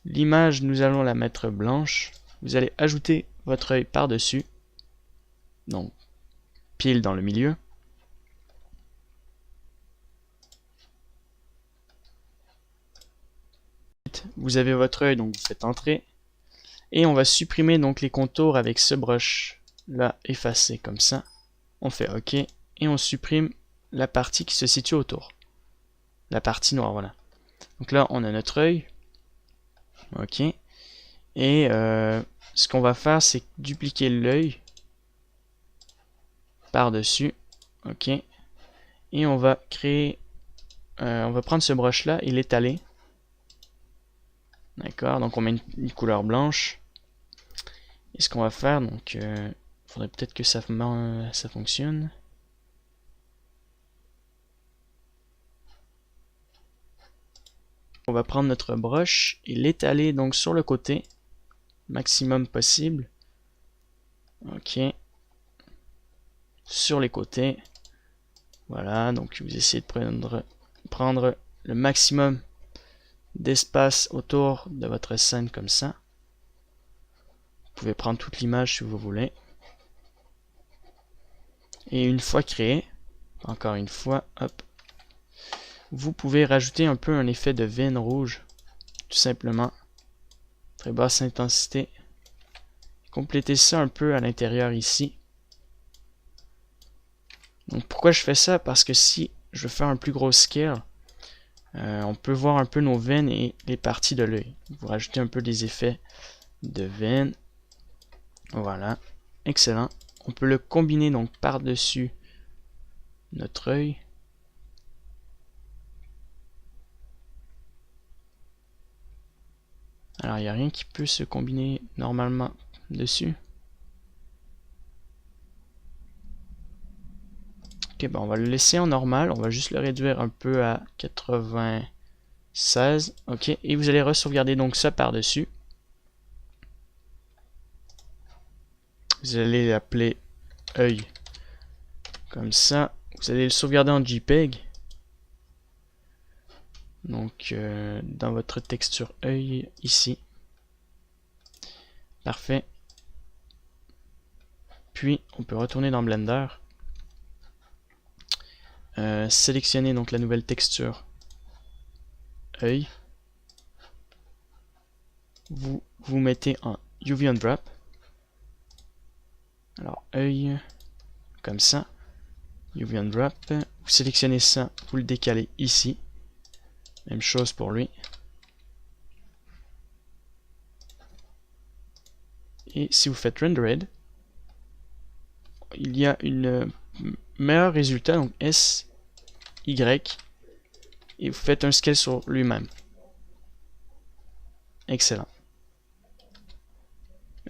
L'image, nous allons la mettre blanche. Vous allez ajouter votre œil par-dessus, donc pile dans le milieu. Ensuite, vous avez votre œil, donc vous faites entrer. Et on va supprimer donc les contours avec ce brush là effacé comme ça. On fait OK et on supprime la partie qui se situe autour. La partie noire, voilà. Donc là, on a notre œil. OK. Et ce qu'on va faire, c'est dupliquer l'œil par-dessus. OK. Et on va créer... on va prendre ce brush là et l'étaler. D'accord, donc on met une couleur blanche. Et ce qu'on va faire, donc, il faudrait peut-être que ça fonctionne. On va prendre notre brush et l'étaler donc sur le côté, maximum possible. Ok. Sur les côtés. Voilà, donc vous essayez de prendre le maximum d'espace autour de votre scène comme ça. Vous pouvez prendre toute l'image si vous voulez. Et une fois créé, encore une fois, hop, vous pouvez rajouter un peu un effet de veine rouge, tout simplement. Très basse intensité. Complétez ça un peu à l'intérieur ici. Donc pourquoi je fais ça? Parce que si je veux faire un plus gros scale, on peut voir un peu nos veines et les parties de l'œil. Vous rajoutez un peu des effets de veines. Voilà, excellent. On peut le combiner donc par-dessus notre œil. Alors il n'y a rien qui peut se combiner normalement dessus. Ok, ben on va le laisser en normal, on va juste le réduire un peu à 96. Ok, et vous allez re-sauvegarder donc ça par-dessus. Vous allez l'appeler œil. Comme ça, vous allez le sauvegarder en JPEG. Donc, dans votre texture œil ici. Parfait. Puis, on peut retourner dans Blender. Sélectionner donc la nouvelle texture œil. Vous mettez en UV on Drop. Alors, œil, comme ça. UV on Drop. Vous sélectionnez ça, vous le décalez ici. Même chose pour lui. Et si vous faites Rendered, il y a une meilleur résultat, donc S, Y, et vous faites un scale sur lui-même. Excellent.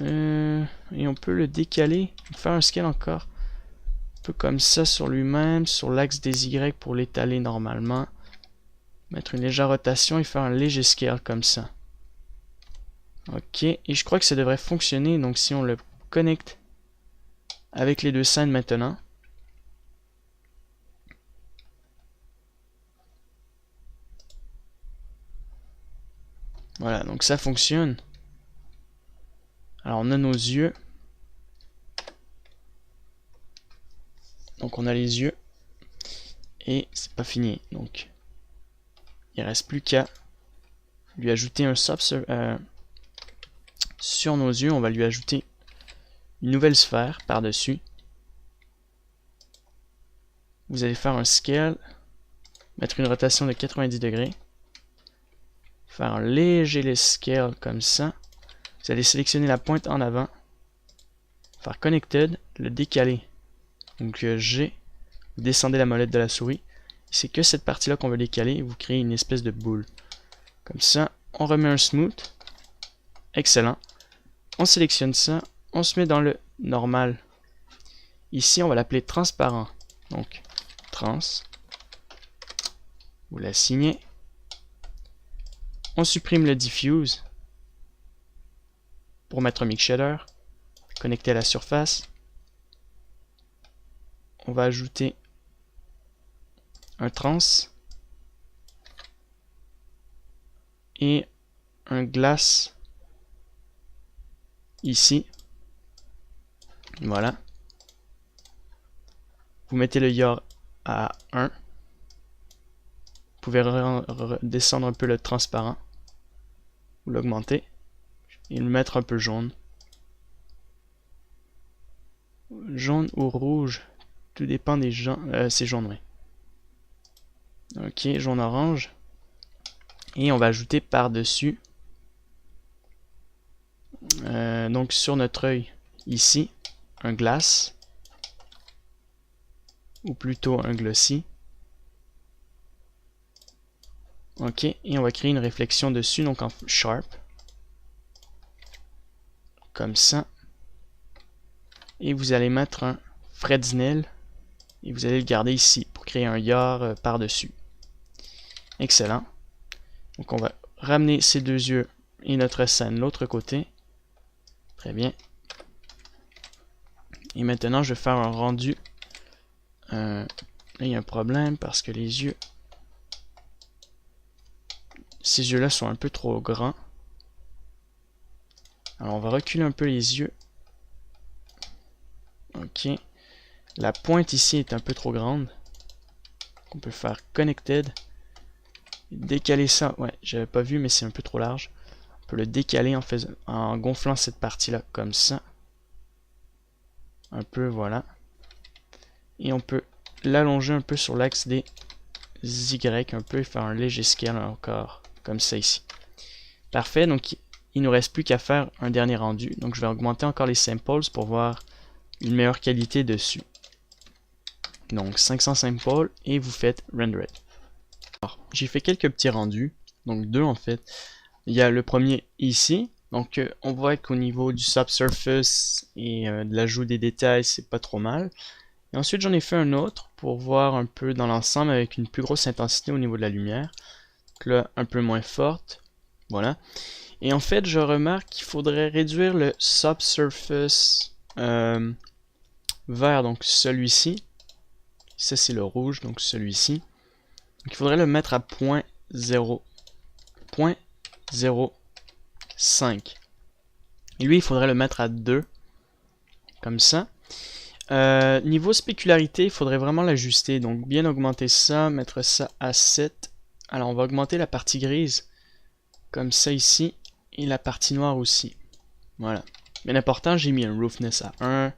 Et on peut le décaler, faire un scale encore, un peu comme ça sur lui-même, sur l'axe des Y pour l'étaler normalement. Mettre une légère rotation et faire un léger scale comme ça. Ok, et je crois que ça devrait fonctionner, donc si on le connecte avec les deux scènes maintenant. Voilà, donc ça fonctionne. Alors on a nos yeux. Donc on a les yeux. Et c'est pas fini. Donc il reste plus qu'à lui ajouter un sur nos yeux, on va lui ajouter une nouvelle sphère par-dessus. Vous allez faire un scale, mettre une rotation de 90 degrés, faire un léger scale comme ça. Vous allez sélectionner la pointe en avant, faire Connected, le décaler. Donc G, vous descendez la molette de la souris. C'est que cette partie-là qu'on veut décaler et vous créez une espèce de boule. Comme ça, on remet un smooth. Excellent. On sélectionne ça, on se met dans le normal. Ici, on va l'appeler transparent. Donc, trans. Vous l'assignez. On supprime le diffuse pour mettre un mix shader. Connecté à la surface. On va ajouter un trans et un glace ici. Voilà. Vous mettez le yaw à 1. Vous pouvez descendre un peu le transparent. ou l'augmenter et le mettre un peu jaune. Jaune ou rouge, tout dépend des gens. C'est jaune, oui. Ok, jaune orange. Et on va ajouter par-dessus, donc sur notre œil, ici, un glace, ou plutôt un glossy. Ok, et on va créer une réflexion dessus, donc en sharp. Comme ça. Et vous allez mettre un Fresnel, et vous allez le garder ici, pour créer un yard par-dessus. Excellent. Donc on va ramener ces deux yeux et notre scène de l'autre côté. Très bien. Et maintenant, je vais faire un rendu. Là, il y a un problème parce que les yeux... Ces yeux-là sont un peu trop grands. Alors, on va reculer un peu les yeux. Ok. La pointe ici est un peu trop grande. On peut faire Connected. Décaler ça. Ouais, j'avais pas vu, mais c'est un peu trop large. On peut le décaler en gonflant cette partie-là comme ça. Un peu, voilà. Et on peut l'allonger un peu sur l'axe des Y un peu et faire un léger scale encore, comme ça ici. Parfait, donc il nous reste plus qu'à faire un dernier rendu. Donc je vais augmenter encore les samples pour voir une meilleure qualité dessus. Donc 500 samples et vous faites rendered. Alors, j'ai fait quelques petits rendus, donc deux en fait. Il y a le premier ici, donc on voit qu'au niveau du subsurface et de l'ajout des détails, c'est pas trop mal. Et ensuite j'en ai fait un autre pour voir un peu dans l'ensemble avec une plus grosse intensité au niveau de la lumière. Donc là, un peu moins forte. Voilà. Et en fait, je remarque qu'il faudrait réduire le subsurface vert, donc celui-ci. Ça c'est le rouge, donc celui-ci. Donc il faudrait le mettre à 0.05. Et lui, il faudrait le mettre à 2. Comme ça. Niveau spécularité, il faudrait vraiment l'ajuster. Donc bien augmenter ça, mettre ça à 7. Alors on va augmenter la partie grise. Comme ça ici. Et la partie noire aussi. Voilà. Bien important, j'ai mis un roughness à 1.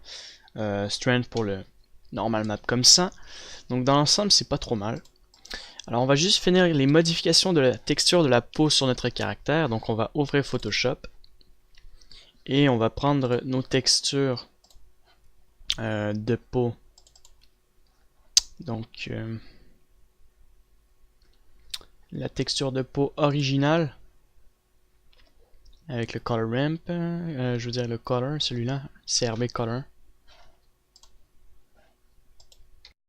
Strength pour le normal map comme ça. Donc dans l'ensemble, c'est pas trop mal. Alors on va juste finir les modifications de la texture de la peau sur notre caractère. Donc on va ouvrir Photoshop. Et on va prendre nos textures de peau. Donc la texture de peau originale avec le color ramp, je veux dire le color, celui-là, CRB color.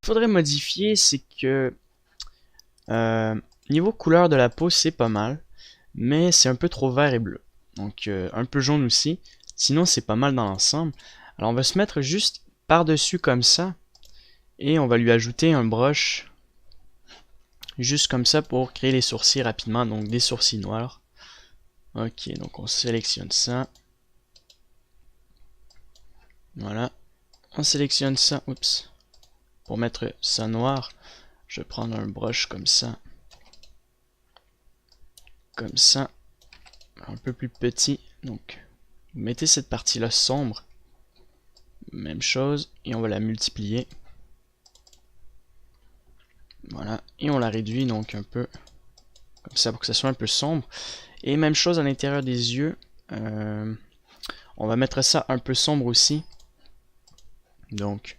Il faudrait modifier, c'est que niveau couleur de la peau, c'est pas mal, mais c'est un peu trop vert et bleu. Donc un peu jaune aussi. Sinon, c'est pas mal dans l'ensemble. Alors on va se mettre juste par-dessus comme ça. Et on va lui ajouter un brush. Juste comme ça pour créer les sourcils rapidement. Donc des sourcils noirs. Ok, donc on sélectionne ça. Voilà. On sélectionne ça. Oups. Pour mettre ça noir, je vais prendre un brush comme ça. Comme ça. Un peu plus petit. Donc, vous mettez cette partie-là sombre. Même chose. Et on va la multiplier. Voilà. Et on la réduit donc un peu. Comme ça pour que ça soit un peu sombre. Et même chose à l'intérieur des yeux. On va mettre ça un peu sombre aussi. Donc,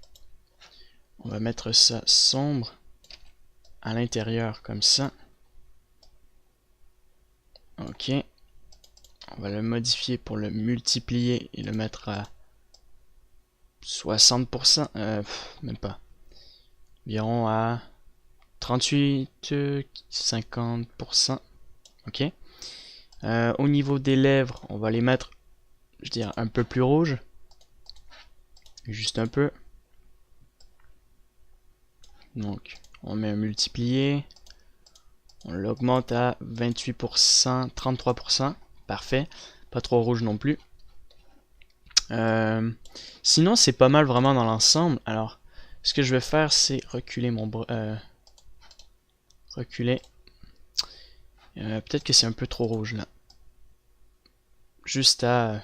on va mettre ça sombre à l'intérieur comme ça. Ok. On va le modifier pour le multiplier et le mettre à 60%. Même pas. Environ à 38-50%. Ok. Au niveau des lèvres, on va les mettre, je dirais, un peu plus rouge. Juste un peu. Donc, on met un multiplié. On l'augmente à 28%, 33%. Parfait. Pas trop rouge non plus. Sinon, c'est pas mal vraiment dans l'ensemble. Alors, ce que je vais faire, c'est reculer mon reculer. Peut-être que c'est un peu trop rouge là. juste à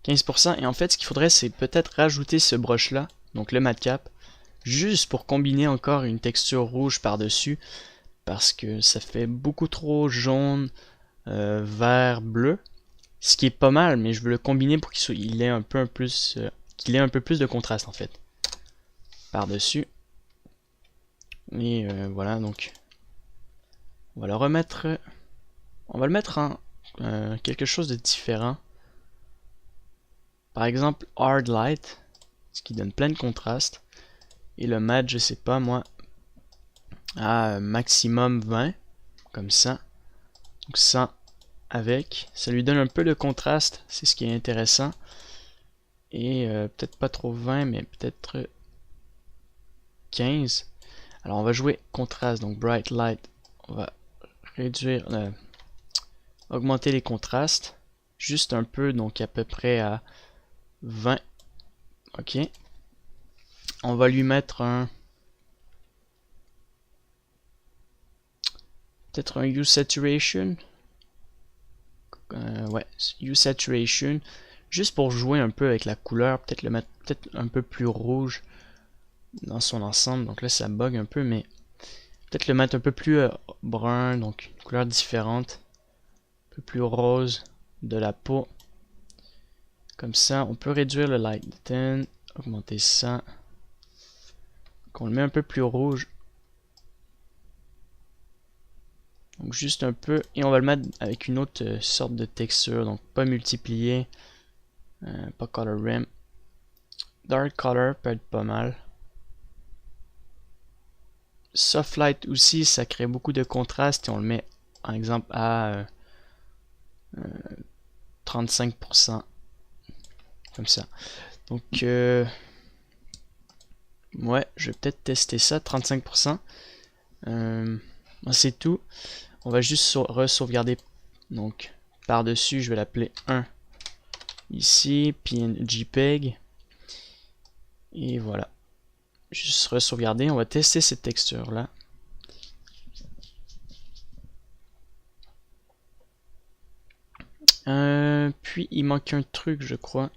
15%. Et en fait, ce qu'il faudrait, c'est peut-être rajouter ce brush là, donc le matte cap, juste pour combiner encore une texture rouge par-dessus, parce que ça fait beaucoup trop jaune, vert, bleu, ce qui est pas mal, mais je veux le combiner pour qu'il ait un peu plus, de contraste en fait, par-dessus. Et voilà, donc on va le remettre, on va le mettre en quelque chose de différent. Par exemple, Hard Light, ce qui donne plein de contraste. Et le matte, je sais pas moi, à maximum 20, comme ça. Donc 100 avec. Ça lui donne un peu de contraste, c'est ce qui est intéressant. Et peut-être pas trop 20, mais peut-être 15. Alors on va jouer contraste, donc Bright Light. On va réduire, augmenter les contrastes. Juste un peu, donc à peu près à 20. Ok. On va lui mettre peut-être un Hue Saturation. Ouais, Hue Saturation. Juste pour jouer un peu avec la couleur. Peut-être le mettre peut-être un peu plus rouge dans son ensemble. Donc là, ça bug un peu, mais peut-être le mettre un peu plus brun. Donc une couleur différente. Un peu plus rose de la peau. Comme ça, on peut réduire le light de 10. Augmenter ça. Qu'on le met un peu plus rouge. Donc juste un peu, et on va le mettre avec une autre sorte de texture, donc pas multiplié, pas color rim. Dark color peut être pas mal. Soft light aussi, ça crée beaucoup de contraste et on le met par exemple à 35%, comme ça. Donc ouais, je vais peut-être tester ça, 35%. C'est tout. On va juste re-sauvegarder. Donc par-dessus, je vais l'appeler 1 ici, PNGPEG. Et voilà. Juste re-sauvegarder. On va tester cette texture là. Puis il manque un truc, je crois.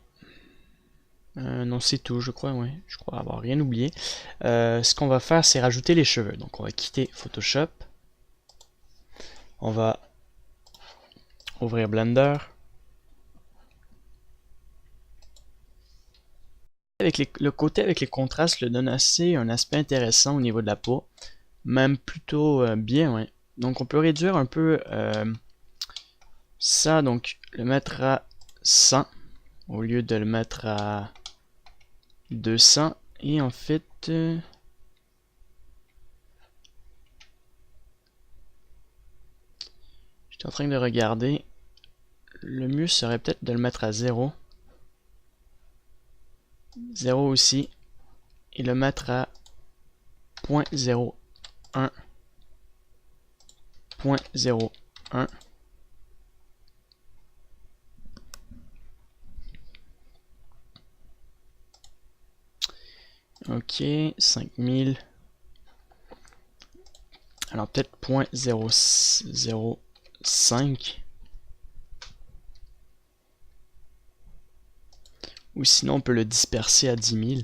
Non, c'est tout, je crois, ouais. Je crois avoir rien oublié. Ce qu'on va faire, c'est rajouter les cheveux. Donc on va quitter Photoshop. On va ouvrir Blender. Le côté avec les contrastes le donne assez un aspect intéressant au niveau de la peau. Même plutôt bien, ouais. Donc on peut réduire un peu ça, donc le mettre à 100 au lieu de le mettre à 200. Et en fait, je suis en train de regarder. Le mieux serait peut-être de le mettre à 0. 0 aussi. Et le mettre à 0.01. 0.01. Ok, 5000. Alors peut-être 0.005. Ou sinon on peut le disperser à 10 000.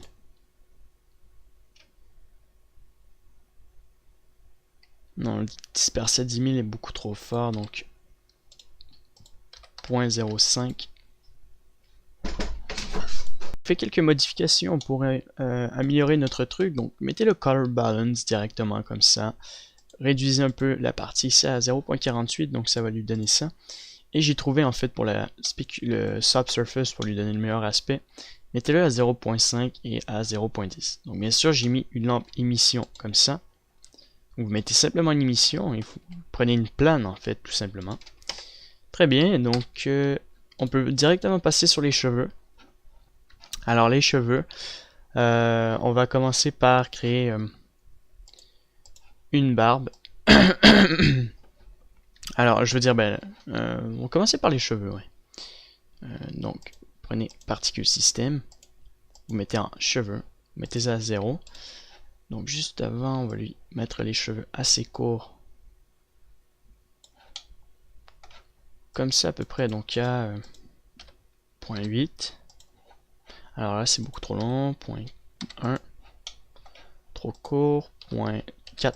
Non, le disperser à 10 000 est beaucoup trop fort, donc 0.05. Fait quelques modifications pour améliorer notre truc. Donc mettez le color balance directement comme ça. Réduisez un peu la partie ici à 0.48, donc ça va lui donner ça. Et j'ai trouvé en fait pour le subsurface pour lui donner le meilleur aspect. Mettez-le à 0.5 et à 0.10. Donc bien sûr j'ai mis une lampe émission comme ça. Vous mettez simplement une émission et vous prenez une plane en fait tout simplement. Très bien, donc on peut directement passer sur les cheveux. Alors les cheveux, on va commencer par créer une barbe. Alors je veux dire, on va commencer par les cheveux, ouais. Donc prenez particule système, vous mettez en cheveux, vous mettez ça à 0. Donc juste avant, on va lui mettre les cheveux assez courts. comme ça à peu près. Donc il y a 0.8. Alors là c'est beaucoup trop long. 0.1. Trop court. 0.4.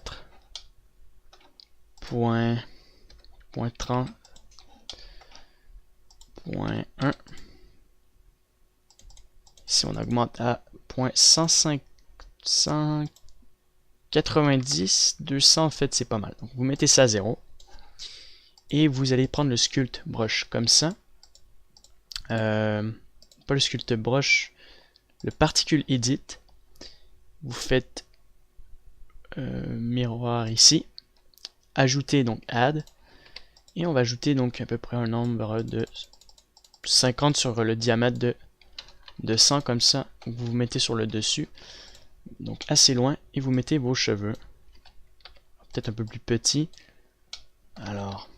0.30. 0.1. Ici on augmente à 0.190, 200 en fait c'est pas mal. Donc vous mettez ça à 0. Et vous allez prendre le sculpt brush comme ça. Pas le sculpt brush, le particule edit. Vous faites miroir ici. Ajouter donc add. Et on va ajouter donc à peu près un nombre de 50 sur le diamètre de 100 comme ça. Vous vous mettez sur le dessus. Donc assez loin. Et vous mettez vos cheveux. Peut-être un peu plus petit. Alors,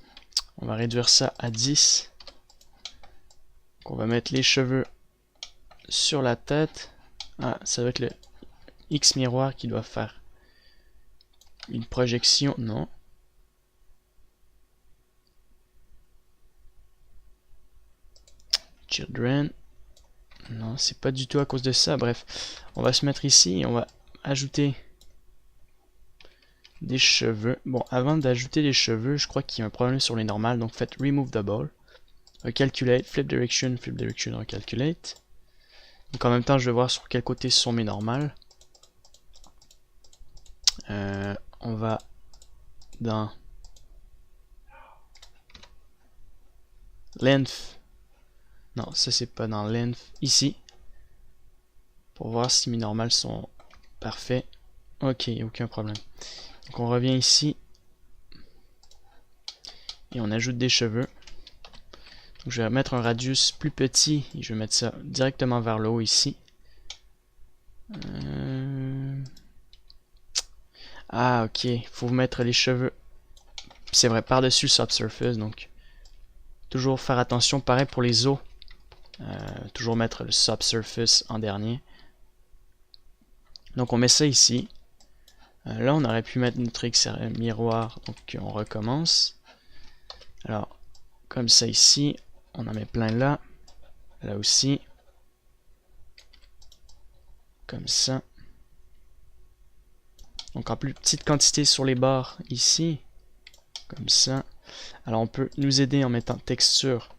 on va réduire ça à 10. Donc on va mettre les cheveux sur la tête. Ah, ça doit être le X miroir qui doit faire une projection. Non. Children. Non, c'est pas du tout à cause de ça. Bref, on va se mettre ici et on va ajouter des cheveux. Bon, avant d'ajouter des cheveux, je crois qu'il y a un problème sur les normales. Donc faites remove double. Recalculate, flip direction, recalculate. Donc en même temps, je vais voir sur quel côté sont mes normales. On va dans length. Non, ça c'est pas dans length. Ici. Pour voir si mes normales sont parfaits. Ok, aucun problème. Donc on revient ici. Et on ajoute des cheveux. Donc je vais mettre un radius plus petit. Et je vais mettre ça directement vers le haut ici. Ah ok, il faut mettre les cheveux. C'est vrai, par-dessus le subsurface. Donc toujours faire attention. Pareil pour les os. Toujours mettre le subsurface en dernier. Donc on met ça ici. Là on aurait pu mettre notre X miroir. Donc on recommence. Alors comme ça ici. On en met plein là. Là aussi. Comme ça. Donc en plus petite quantité sur les bords ici. Comme ça. Alors on peut nous aider en mettant texture.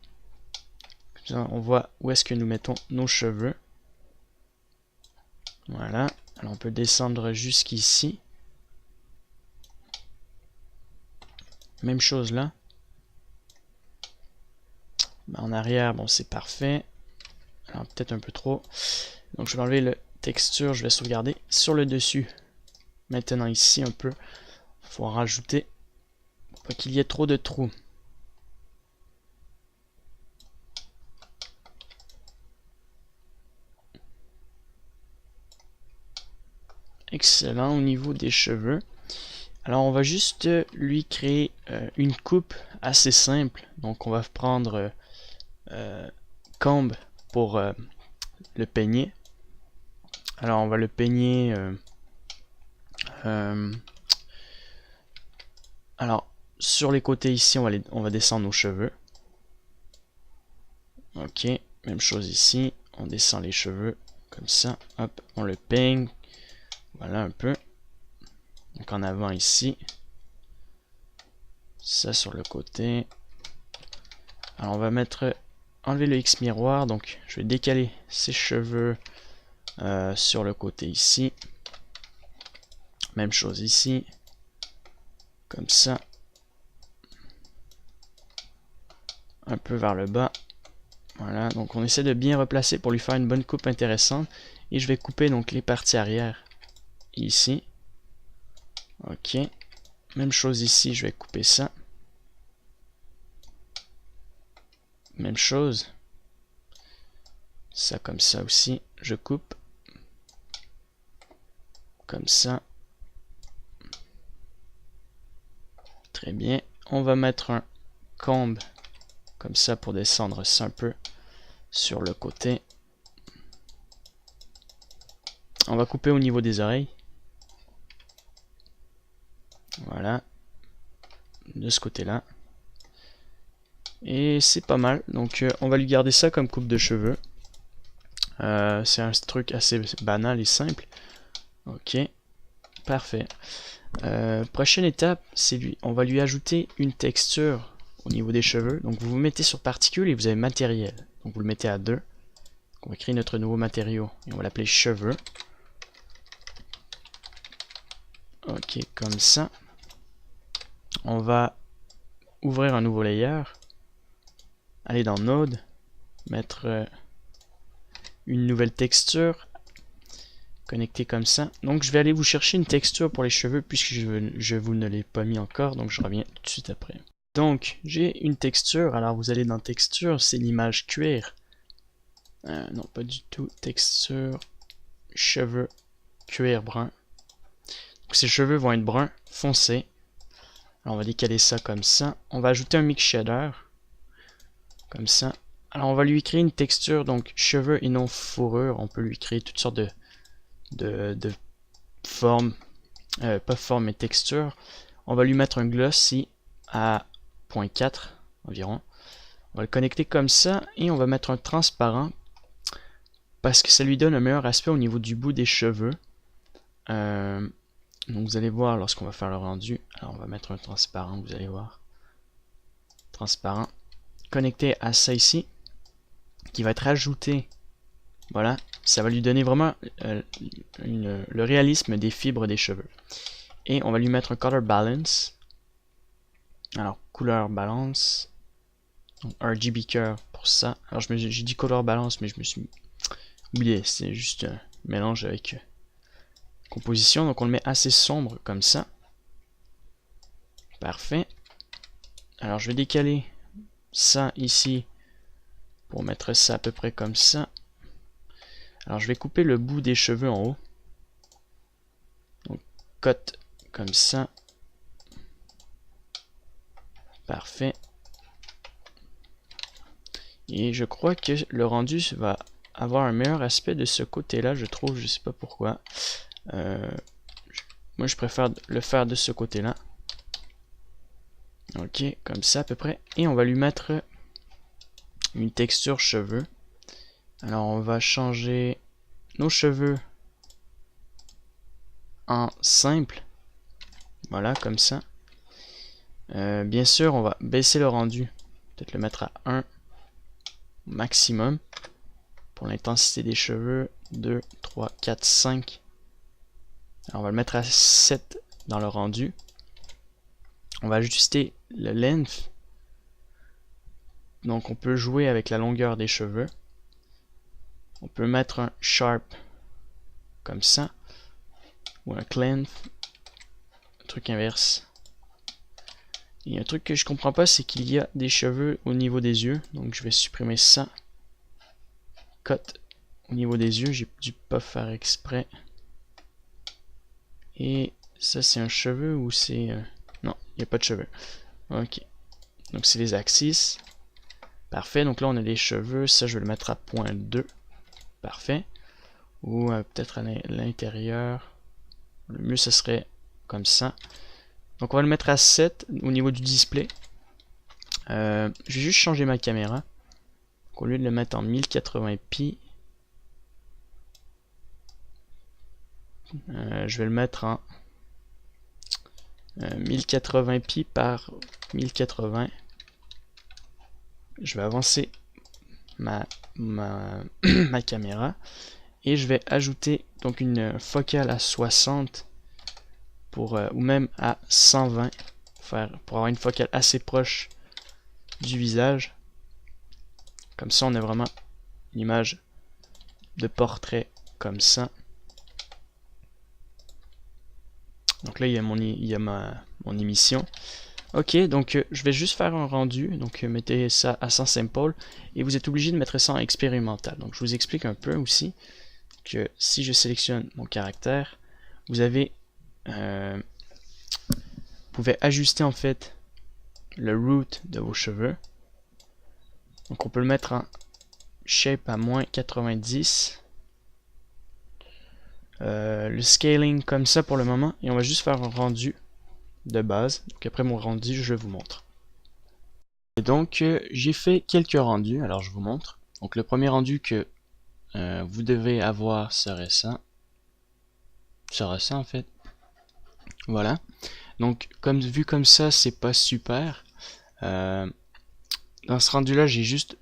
On voit où est-ce que nous mettons nos cheveux. Voilà. Alors on peut descendre jusqu'ici. Même chose là. En arrière, bon c'est parfait. Alors peut-être un peu trop. Donc je vais enlever le texture, je vais sauvegarder sur le dessus. Maintenant ici un peu. Il faut en rajouter. Pour pas qu'il y ait trop de trous. Excellent au niveau des cheveux. Alors on va juste lui créer une coupe assez simple. Donc on va prendre comb pour le peigner. Alors on va le peigner. Alors sur les côtés ici on va descendre nos cheveux. Ok, même chose ici. On descend les cheveux comme ça. Hop, on le peigne. Voilà un peu. Donc en avant ici. Ça sur le côté. Alors on va mettre enlever le X miroir. Donc je vais décaler ses cheveux sur le côté ici. Même chose ici. Comme ça. Un peu vers le bas. Voilà, donc on essaie de bien replacer pour lui faire une bonne coupe intéressante. Et je vais couper donc les parties arrière ici. Ok. Même chose ici, je vais couper ça. Même chose. Ça comme ça aussi, je coupe. Comme ça. Très bien. On va mettre un comb comme ça pour descendre ça un peu sur le côté. On va couper au niveau des oreilles. Voilà. De ce côté-là. Et c'est pas mal. Donc on va lui garder ça comme coupe de cheveux. C'est un truc assez banal et simple. Ok, parfait. Prochaine étape, c'est on va lui ajouter une texture au niveau des cheveux. Donc vous vous mettez sur particules et vous avez matériel. Donc vous le mettez à 2. On va créer notre nouveau matériau et on va l'appeler cheveux. Ok, comme ça. On va ouvrir un nouveau layer. Aller dans Node, mettre une nouvelle texture, connecter comme ça. Donc je vais aller vous chercher une texture pour les cheveux puisque je vous ne l'ai pas mis encore, donc je reviens tout de suite après. Donc j'ai une texture, alors vous allez dans texture, c'est l'image cuir. Non, pas du tout, texture, cheveux, cuir brun. Donc ces cheveux vont être bruns foncés. Alors on va décaler ça comme ça. On va ajouter un mix shader, comme ça. Alors on va lui créer une texture, donc cheveux et non fourrure. On peut lui créer toutes sortes de formes, pas forme mais texture. On va lui mettre un glossy à 0.4 environ. On va le connecter comme ça et on va mettre un transparent parce que ça lui donne un meilleur aspect au niveau du bout des cheveux. Donc vous allez voir lorsqu'on va faire le rendu. Alors on va mettre un transparent, vous allez voir. Transparent. Connecté à ça ici, qui va être ajouté. Voilà, ça va lui donner vraiment le réalisme des fibres des cheveux. Et on va lui mettre un color balance. Alors, couleur balance. Donc, RGB curve pour ça. Alors, j'ai dit color balance, mais je me suis oublié. C'est juste un mélange avec composition. Donc, on le met assez sombre comme ça. Parfait. Alors, je vais décaler ça ici pour mettre ça à peu près comme ça. Alors, je vais couper le bout des cheveux en haut. Donc, cut comme ça. Parfait. Et je crois que le rendu va avoir un meilleur aspect de ce côté-là, je trouve, je sais pas pourquoi. Moi, je préfère le faire de ce côté-là. Ok, comme ça à peu près. Et on va lui mettre une texture cheveux. Alors, on va changer nos cheveux en simple. Voilà, comme ça. Bien sûr, on va baisser le rendu. Peut-être le mettre à 1 maximum. Pour l'intensité des cheveux, 2, 3, 4, 5. Alors, on va le mettre à 7 dans le rendu. On va ajuster le length. Donc on peut jouer avec la longueur des cheveux. On peut mettre un sharp comme ça. Ou un cleanse. Un truc inverse. Et un truc que je comprends pas, c'est qu'il y a des cheveux au niveau des yeux. Donc je vais supprimer ça. Cut au niveau des yeux. J'ai dû pas faire exprès. Et ça c'est un cheveu ou c'est... Non, il n'y a pas de cheveux. Ok. Donc c'est les axes. Parfait. Donc là on a les cheveux. Ça je vais le mettre à 0.2. Parfait. Ou peut-être à l'intérieur. Le mieux ce serait comme ça. Donc on va le mettre à 7 au niveau du display. Je vais juste changer ma caméra. Donc, au lieu de le mettre en 1080p, je vais le mettre en 1080p par 1080. Je vais avancer ma caméra et je vais ajouter donc une focale à 60 pour, ou même à 120 pour avoir une focale assez proche du visage. Comme ça on a vraiment une image de portrait comme ça. Donc là il y a mon émission. Ok, donc je vais juste faire un rendu, donc mettez ça à 100 sample et vous êtes obligé de mettre ça en expérimental. Donc je vous explique un peu aussi que si je sélectionne mon caractère, vous avez vous pouvez ajuster en fait le root de vos cheveux. Donc on peut le mettre en shape à moins 90. Le scaling comme ça pour le moment et on va juste faire un rendu de base. Donc après mon rendu, je vous montre. Et donc j'ai fait quelques rendus, alors je vous montre. Donc le premier rendu que vous devez avoir serait ça. Serait ça en fait. Voilà. Donc vu comme ça, c'est pas super. Dans ce rendu là, j'ai juste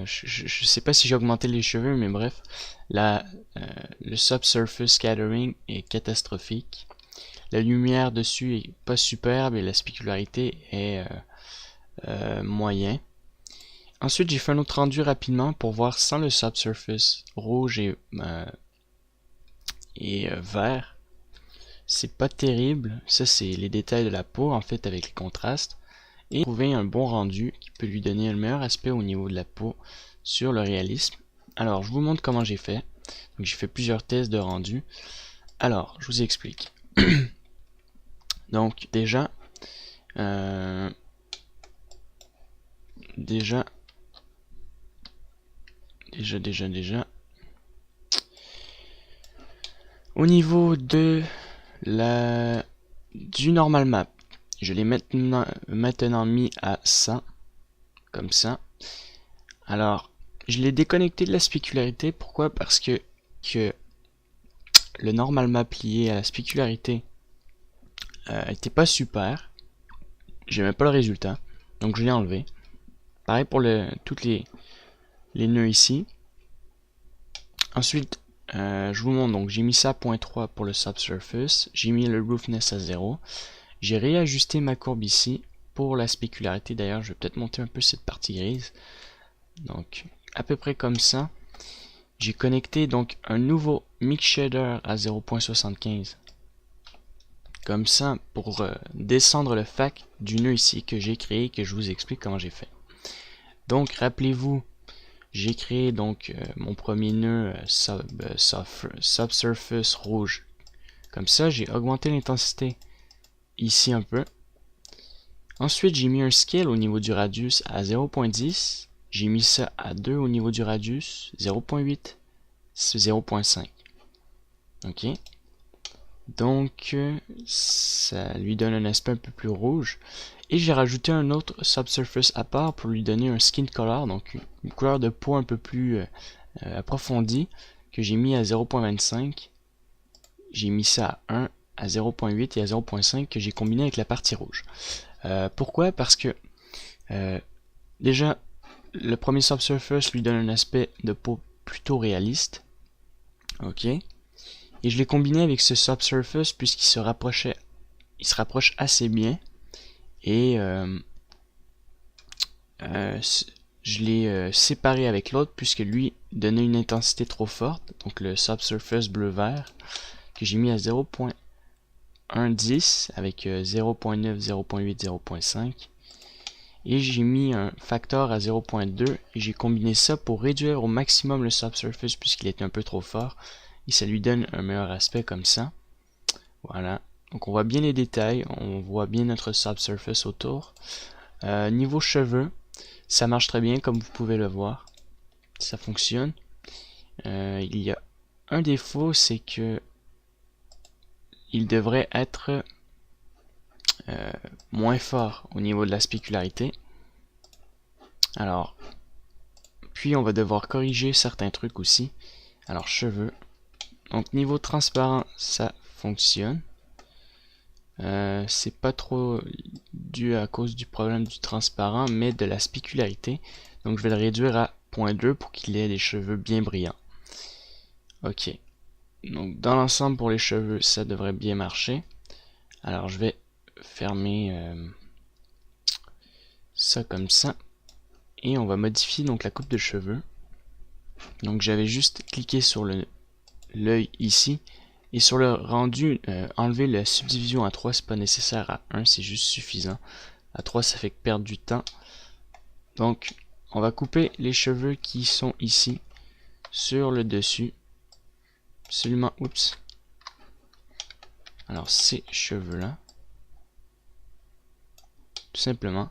je sais pas si j'ai augmenté les cheveux, mais bref, le subsurface scattering est catastrophique. La lumière dessus est pas superbe et la spécularité est moyen. Ensuite, j'ai fait un autre rendu rapidement pour voir sans le subsurface rouge et vert. C'est pas terrible. Ça, c'est les détails de la peau en fait avec les contrastes. Et trouver un bon rendu qui peut lui donner le meilleur aspect au niveau de la peau sur le réalisme. Alors, je vous montre comment j'ai fait. Donc, j'ai fait plusieurs tests de rendu. Alors, je vous explique. Donc, déjà, au niveau de du normal map, je l'ai maintenant mis à 100, comme ça. Alors, je l'ai déconnecté de la spécularité. Pourquoi? Parce que le normal map lié à la spécularité était pas super. J'aimais pas le résultat, donc je l'ai enlevé. Pareil pour toutes les nœuds ici. Ensuite, je vous montre, donc j'ai mis ça à 0.3 pour le subsurface, j'ai mis le roughness à 0. J'ai réajusté ma courbe ici pour la spécularité. D'ailleurs, je vais peut-être monter un peu cette partie grise. Donc, à peu près comme ça. J'ai connecté donc un nouveau mix shader à 0.75. Comme ça, pour descendre le FAC du nœud ici que j'ai créé, que je vous explique comment j'ai fait. Donc, rappelez-vous, j'ai créé donc mon premier nœud subsurface rouge. Comme ça, j'ai augmenté l'intensité ici un peu. Ensuite, j'ai mis un scale au niveau du radius à 0.10. J'ai mis ça à 2 au niveau du radius, 0.8, 0.5. Ok. Donc, ça lui donne un aspect un peu plus rouge. Et j'ai rajouté un autre subsurface à part pour lui donner un skin color, donc une couleur de peau un peu plus approfondie, que j'ai mis à 0.25. J'ai mis ça à 1, à 0.8 et à 0.5 que j'ai combiné avec la partie rouge. Pourquoi? Parce que déjà, le premier subsurface lui donne un aspect de peau plutôt réaliste. Ok. Et je l'ai combiné avec ce subsurface puisqu'il se rapproche assez bien. Et je l'ai séparé avec l'autre puisque lui donnait une intensité trop forte. Donc le subsurface bleu-vert que j'ai mis à 0.110 avec 0.9, 0.8, 0.5. Et j'ai mis un facteur à 0.2 et j'ai combiné ça pour réduire au maximum le subsurface puisqu'il était un peu trop fort. Et ça lui donne un meilleur aspect comme ça. Voilà. Donc on voit bien les détails, on voit bien notre subsurface autour. Niveau cheveux, ça marche très bien comme vous pouvez le voir. Ça fonctionne. Il y a un défaut, c'est que il devrait être moins fort au niveau de la spécularité. Alors, puis on va devoir corriger certains trucs aussi. Alors cheveux. Donc niveau transparent, ça fonctionne. C'est pas trop dû à cause du problème du transparent, mais de la spécularité. Donc je vais le réduire à 0.2 pour qu'il ait des cheveux bien brillants. Ok. Donc dans l'ensemble pour les cheveux, ça devrait bien marcher. Alors je vais fermer ça comme ça. Et on va modifier donc la coupe de cheveux. Donc j'avais juste cliqué sur l'œil ici. Et sur le rendu, enlever la subdivision à 3, c'est pas nécessaire. À 1, c'est juste suffisant. À 3, ça fait perdre du temps. Donc, on va couper les cheveux qui sont ici, sur le dessus. Absolument, oups. Alors, ces cheveux-là. Tout simplement.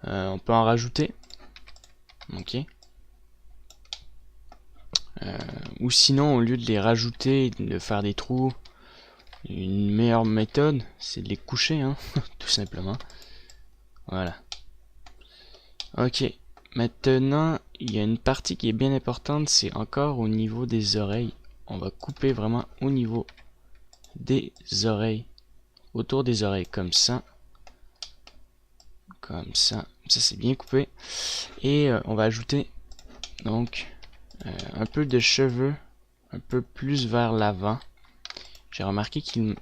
On peut en rajouter. Ok. Ou sinon, au lieu de les rajouter, de faire des trous, une meilleure méthode, c'est de les coucher, hein, tout simplement. Voilà. Ok, maintenant il y a une partie qui est bien importante, c'est encore au niveau des oreilles. On va couper vraiment au niveau des oreilles, autour des oreilles, comme ça. Comme ça, ça c'est bien coupé. Et on va ajouter donc un peu de cheveux, un peu plus vers l'avant. J'ai remarqué qu'il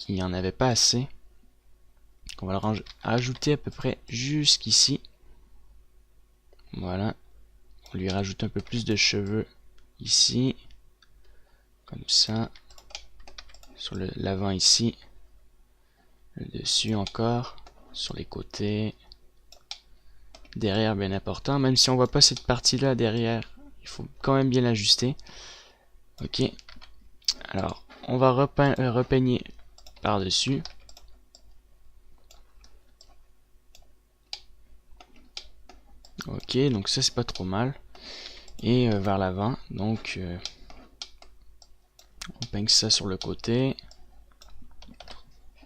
n'y en avait pas assez. On va le rajouter à peu près jusqu'ici. Voilà. On lui rajoute un peu plus de cheveux ici. Comme ça. Sur l'avant ici. Le dessus encore. Sur les côtés. Derrière, bien important. Même si on voit pas cette partie-là derrière, il faut quand même bien l'ajuster. Ok. Alors, on va repeigner par-dessus. Ok, donc ça c'est pas trop mal. Et vers l'avant, donc on peigne ça sur le côté.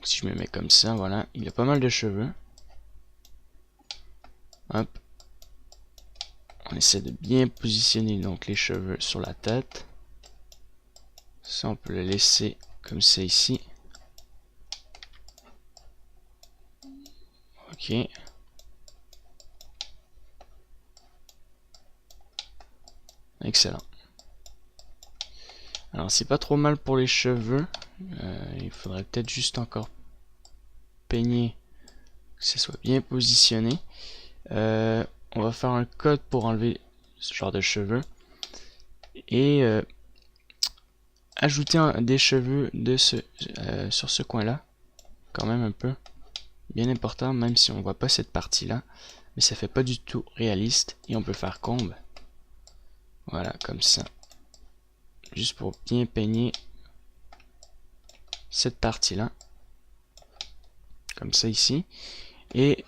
Si je me mets comme ça, voilà, il a pas mal de cheveux. Hop. On essaie de bien positionner donc les cheveux sur la tête. Ça on peut le laisser comme ça ici. Ok. Excellent. Alors c'est pas trop mal pour les cheveux. Il faudrait peut-être juste encore peigner que ça soit bien positionné. On va faire un code pour enlever ce genre de cheveux. Et ajouter des cheveux de sur ce coin là. Quand même un peu. Bien important, même si on voit pas cette partie là. Mais ça fait pas du tout réaliste. Et on peut faire combe. Voilà, comme ça. Juste pour bien peigner cette partie là. Comme ça ici. Et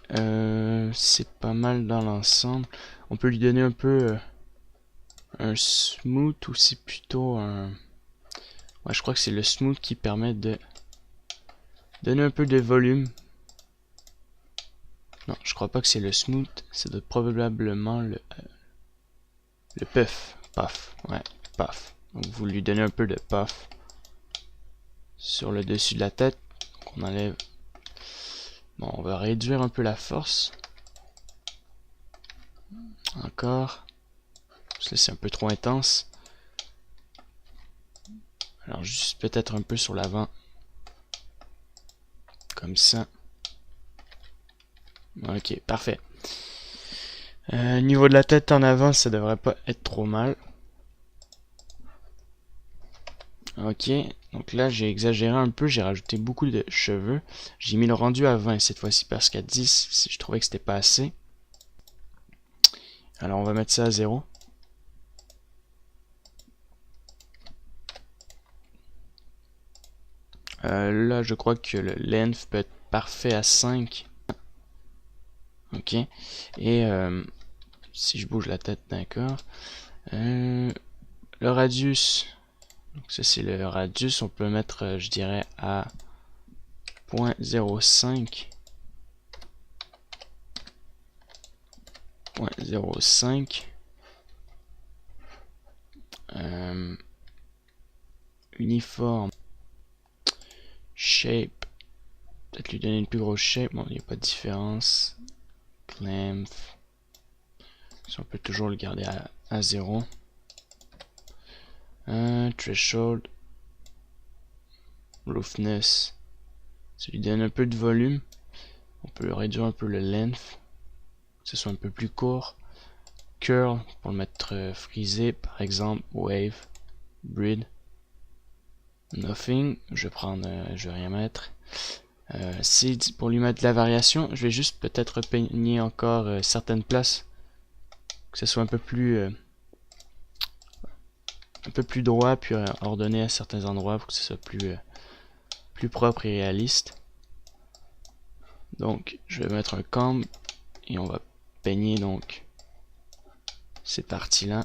c'est pas mal dans l'ensemble. On peut lui donner un peu un smooth ou c'est plutôt un... Ouais, je crois que c'est le smooth qui permet de donner un peu de volume. Non, je crois pas que c'est le smooth. C'est probablement le puff. Puff. Ouais, puff. Donc vous lui donnez un peu de puff sur le dessus de la tête. Donc on enlève. Bon, on va réduire un peu la force. Encore. Parce que c'est un peu trop intense. Alors juste peut-être un peu sur l'avant. Comme ça. Ok, parfait. Niveau de la tête en avant, ça devrait pas être trop mal. Ok, donc là j'ai exagéré un peu, j'ai rajouté beaucoup de cheveux. J'ai mis le rendu à 20 cette fois-ci parce qu'à 10, je trouvais que c'était pas assez. Alors on va mettre ça à 0. Là je crois que le length peut être parfait à 5. Ok, et si je bouge la tête, d'accord. Le radius, donc ça c'est le radius, on peut mettre je dirais à 0.05. 0.05. Uniforme. Shape. Peut-être lui donner une plus grosse shape. Bon, il n'y a pas de différence. Clamp. Si on peut toujours le garder à 0. Threshold. Roughness. Ça lui donne un peu de volume. On peut réduire un peu le length. Que ce soit un peu plus court. Curl. Pour le mettre frisé. Par exemple, wave. Breed. Nothing. Je vais prendre. Je vais rien mettre. Seeds, pour lui mettre de la variation, je vais juste peut-être peigner encore certaines places, que ce soit un peu plus droit, puis ordonné à certains endroits pour que ce soit plus propre et réaliste. Donc je vais mettre un comb et on va peigner donc ces parties là.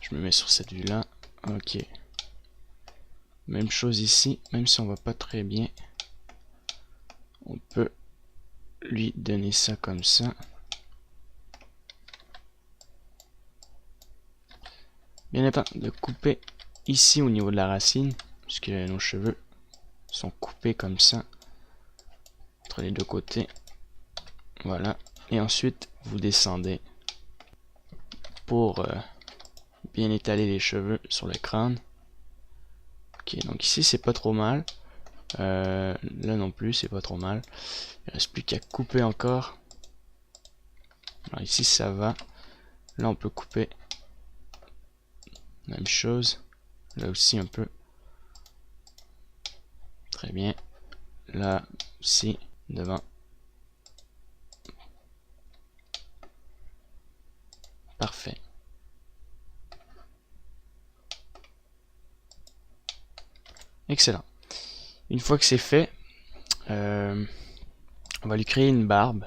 Je me mets sur cette vue là. Ok. Même chose ici, même si on voit pas très bien, on peut lui donner ça comme ça. Bien important de couper ici au niveau de la racine, puisque nos cheveux sont coupés comme ça, entre les deux côtés. Voilà. Et ensuite, vous descendez pour bien étaler les cheveux sur le crâne. Ok, donc ici c'est pas trop mal. Là non plus c'est pas trop mal. Il reste plus qu'à couper encore. Alors ici ça va. Là on peut couper. Même chose. Là aussi un peu. Très bien. Là aussi devant. Parfait. Excellent. Une fois que c'est fait, on va lui créer une barbe.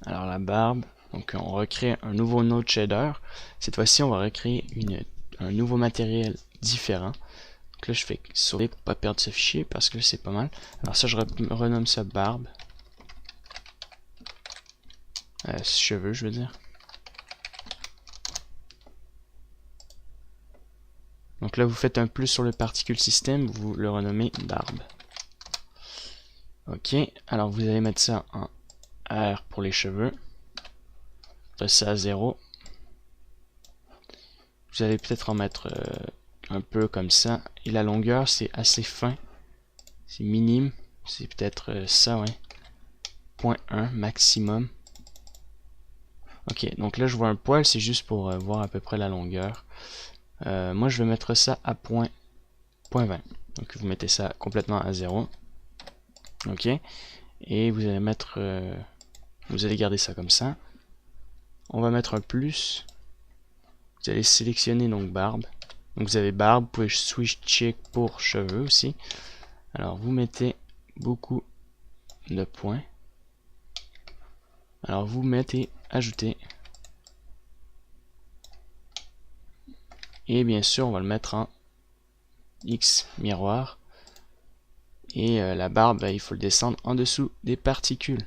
Alors la barbe, donc on recrée un nouveau node shader. Cette fois-ci, on va recréer un nouveau matériel différent. Donc là, je fais sauver pour pas perdre ce fichier parce que c'est pas mal. Alors ça, je renomme ça barbe. Cheveux, je veux dire. Donc là, vous faites un plus sur le particule système, vous le renommez barbe. Ok, alors vous allez mettre ça en R pour les cheveux. Ça à 0. Vous allez peut-être en mettre un peu comme ça. Et la longueur, c'est assez fin. C'est minime. C'est peut-être ça, ouais. 0.1 maximum. Ok, donc là je vois un poil, c'est juste pour voir à peu près la longueur. Moi je vais mettre ça à 0.20. Donc vous mettez ça complètement à 0. Ok. Et vous allez mettre... vous allez garder ça comme ça. On va mettre un plus. Vous allez sélectionner donc barbe. Donc vous avez barbe, vous pouvez switcher pour cheveux aussi. Alors vous mettez beaucoup de points. Alors vous mettez ajouter. Et bien sûr on va le mettre en X miroir. Et la barbe, il faut le descendre en dessous des particules.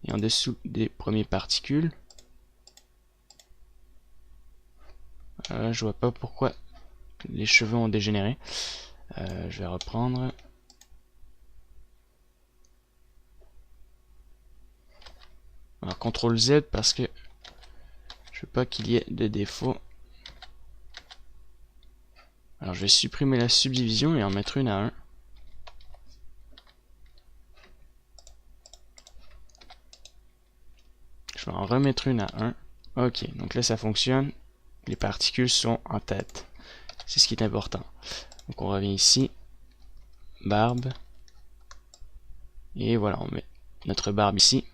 Et en dessous des premières particules. Je vois pas pourquoi les cheveux ont dégénéré. Je vais reprendre. Alors CTRL Z parce que je veux pas qu'il y ait de défauts. Alors je vais supprimer la subdivision et en mettre une à 1. Je vais en remettre une à 1. Ok, donc là ça fonctionne. Les particules sont en tête. C'est ce qui est important. Donc on revient ici. Barbe. Et voilà, on met notre barbe ici.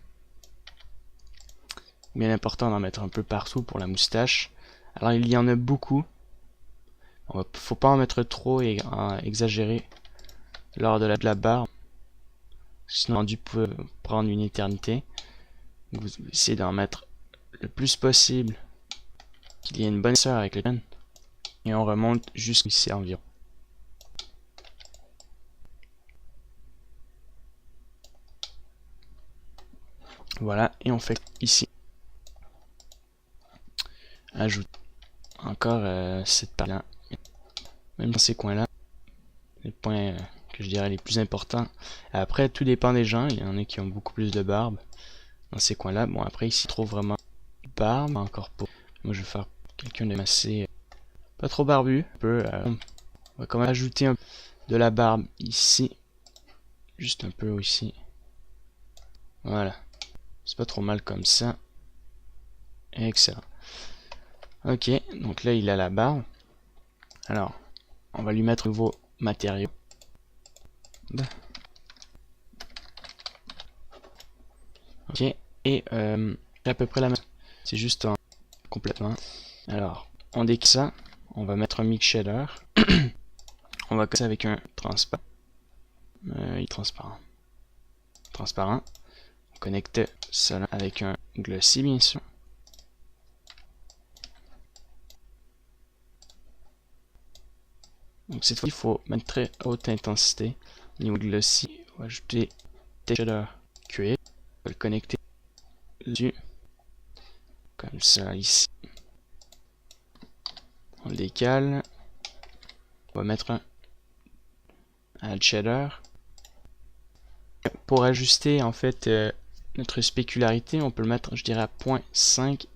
Bien important d'en mettre un peu partout pour la moustache. Alors il y en a beaucoup. Faut pas en mettre trop et exagérer lors de la barbe. Sinon le rendu peut prendre une éternité. Vous essayez d'en mettre le plus possible. Qu'il y ait une bonne épaisseur avec le pen. Et on remonte jusqu'ici environ. Voilà, et on fait ici. Ajoute encore cette partie-là. Même dans ces coins-là, les points que je dirais les plus importants. Après, tout dépend des gens. Il y en a qui ont beaucoup plus de barbe dans ces coins-là. Bon, après, ici, il trouve vraiment barbe encore pas. Moi, je vais faire quelqu'un de assez pas trop barbu. Un peu, on va quand même ajouter de la barbe ici. Juste un peu ici. Voilà. C'est pas trop mal comme ça. Excellent. Ok, donc là, il a la barbe. Alors, on va lui mettre un nouveau matériau. Ok, et à peu près la même. C'est juste en complètement. Alors, on décale ça. On va mettre un mix shader. On va casser avec un transparent. Il est transparent. Transparent. On connecte cela avec un glossy, bien sûr. Donc cette fois, il faut mettre très haute intensité. Au niveau de glossy, on va ajouter texture shader le connecter dessus. Comme ça, ici. On le décale. On va mettre un add shader. Pour ajuster en fait notre spécularité, on peut le mettre, je dirais, à 0.5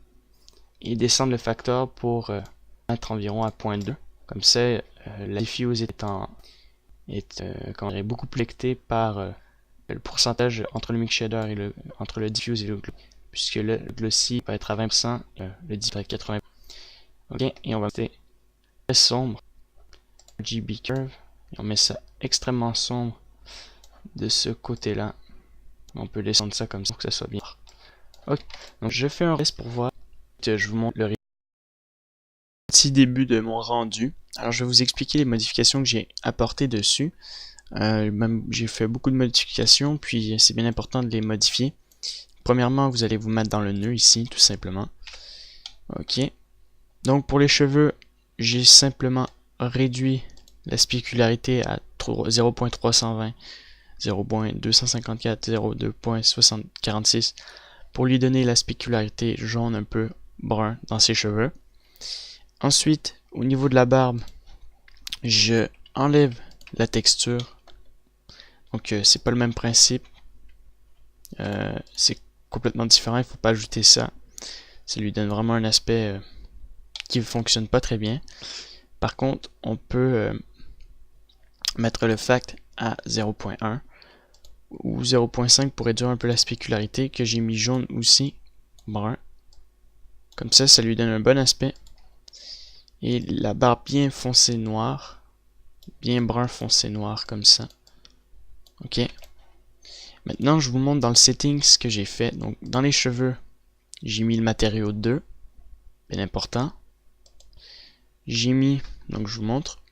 et descendre le facteur pour mettre environ à 0.2. Comme ça, la diffuse est beaucoup plus lectée par le pourcentage entre le mix shader et entre le diffuse et le glossy, puisque le glossy va être à 20%, le diffuse va être à 80%. Ok, et on va mettre très sombre, RGB curve, et on met ça extrêmement sombre de ce côté-là. On peut descendre ça comme ça pour que ça soit bien. Ok, donc je fais un test pour voir. Je vous montre le petit début de mon rendu. Alors je vais vous expliquer les modifications que j'ai apportées dessus. J'ai fait beaucoup de modifications, puis c'est bien important de les modifier. Premièrement, vous allez vous mettre dans le nœud ici, tout simplement. Ok. Donc pour les cheveux, j'ai simplement réduit la spécularité à 0.320, 0.254, 0.246 pour lui donner la spécularité jaune un peu brun dans ses cheveux. Ensuite, au niveau de la barbe, je enlève la texture. Donc c'est pas le même principe. C'est complètement différent, il faut pas ajouter ça. Ça lui donne vraiment un aspect qui ne fonctionne pas très bien. Par contre, on peut mettre le fact à 0.1 ou 0.5 pour réduire un peu la spécularité, que j'ai mis jaune aussi, brun. Comme ça, ça lui donne un bon aspect. Et la barbe bien foncée noire, bien brun foncé noir comme ça. Ok. Maintenant, je vous montre dans le setting ce que j'ai fait. Donc, dans les cheveux, j'ai mis le matériau 2, bien important. J'ai mis, donc je vous montre,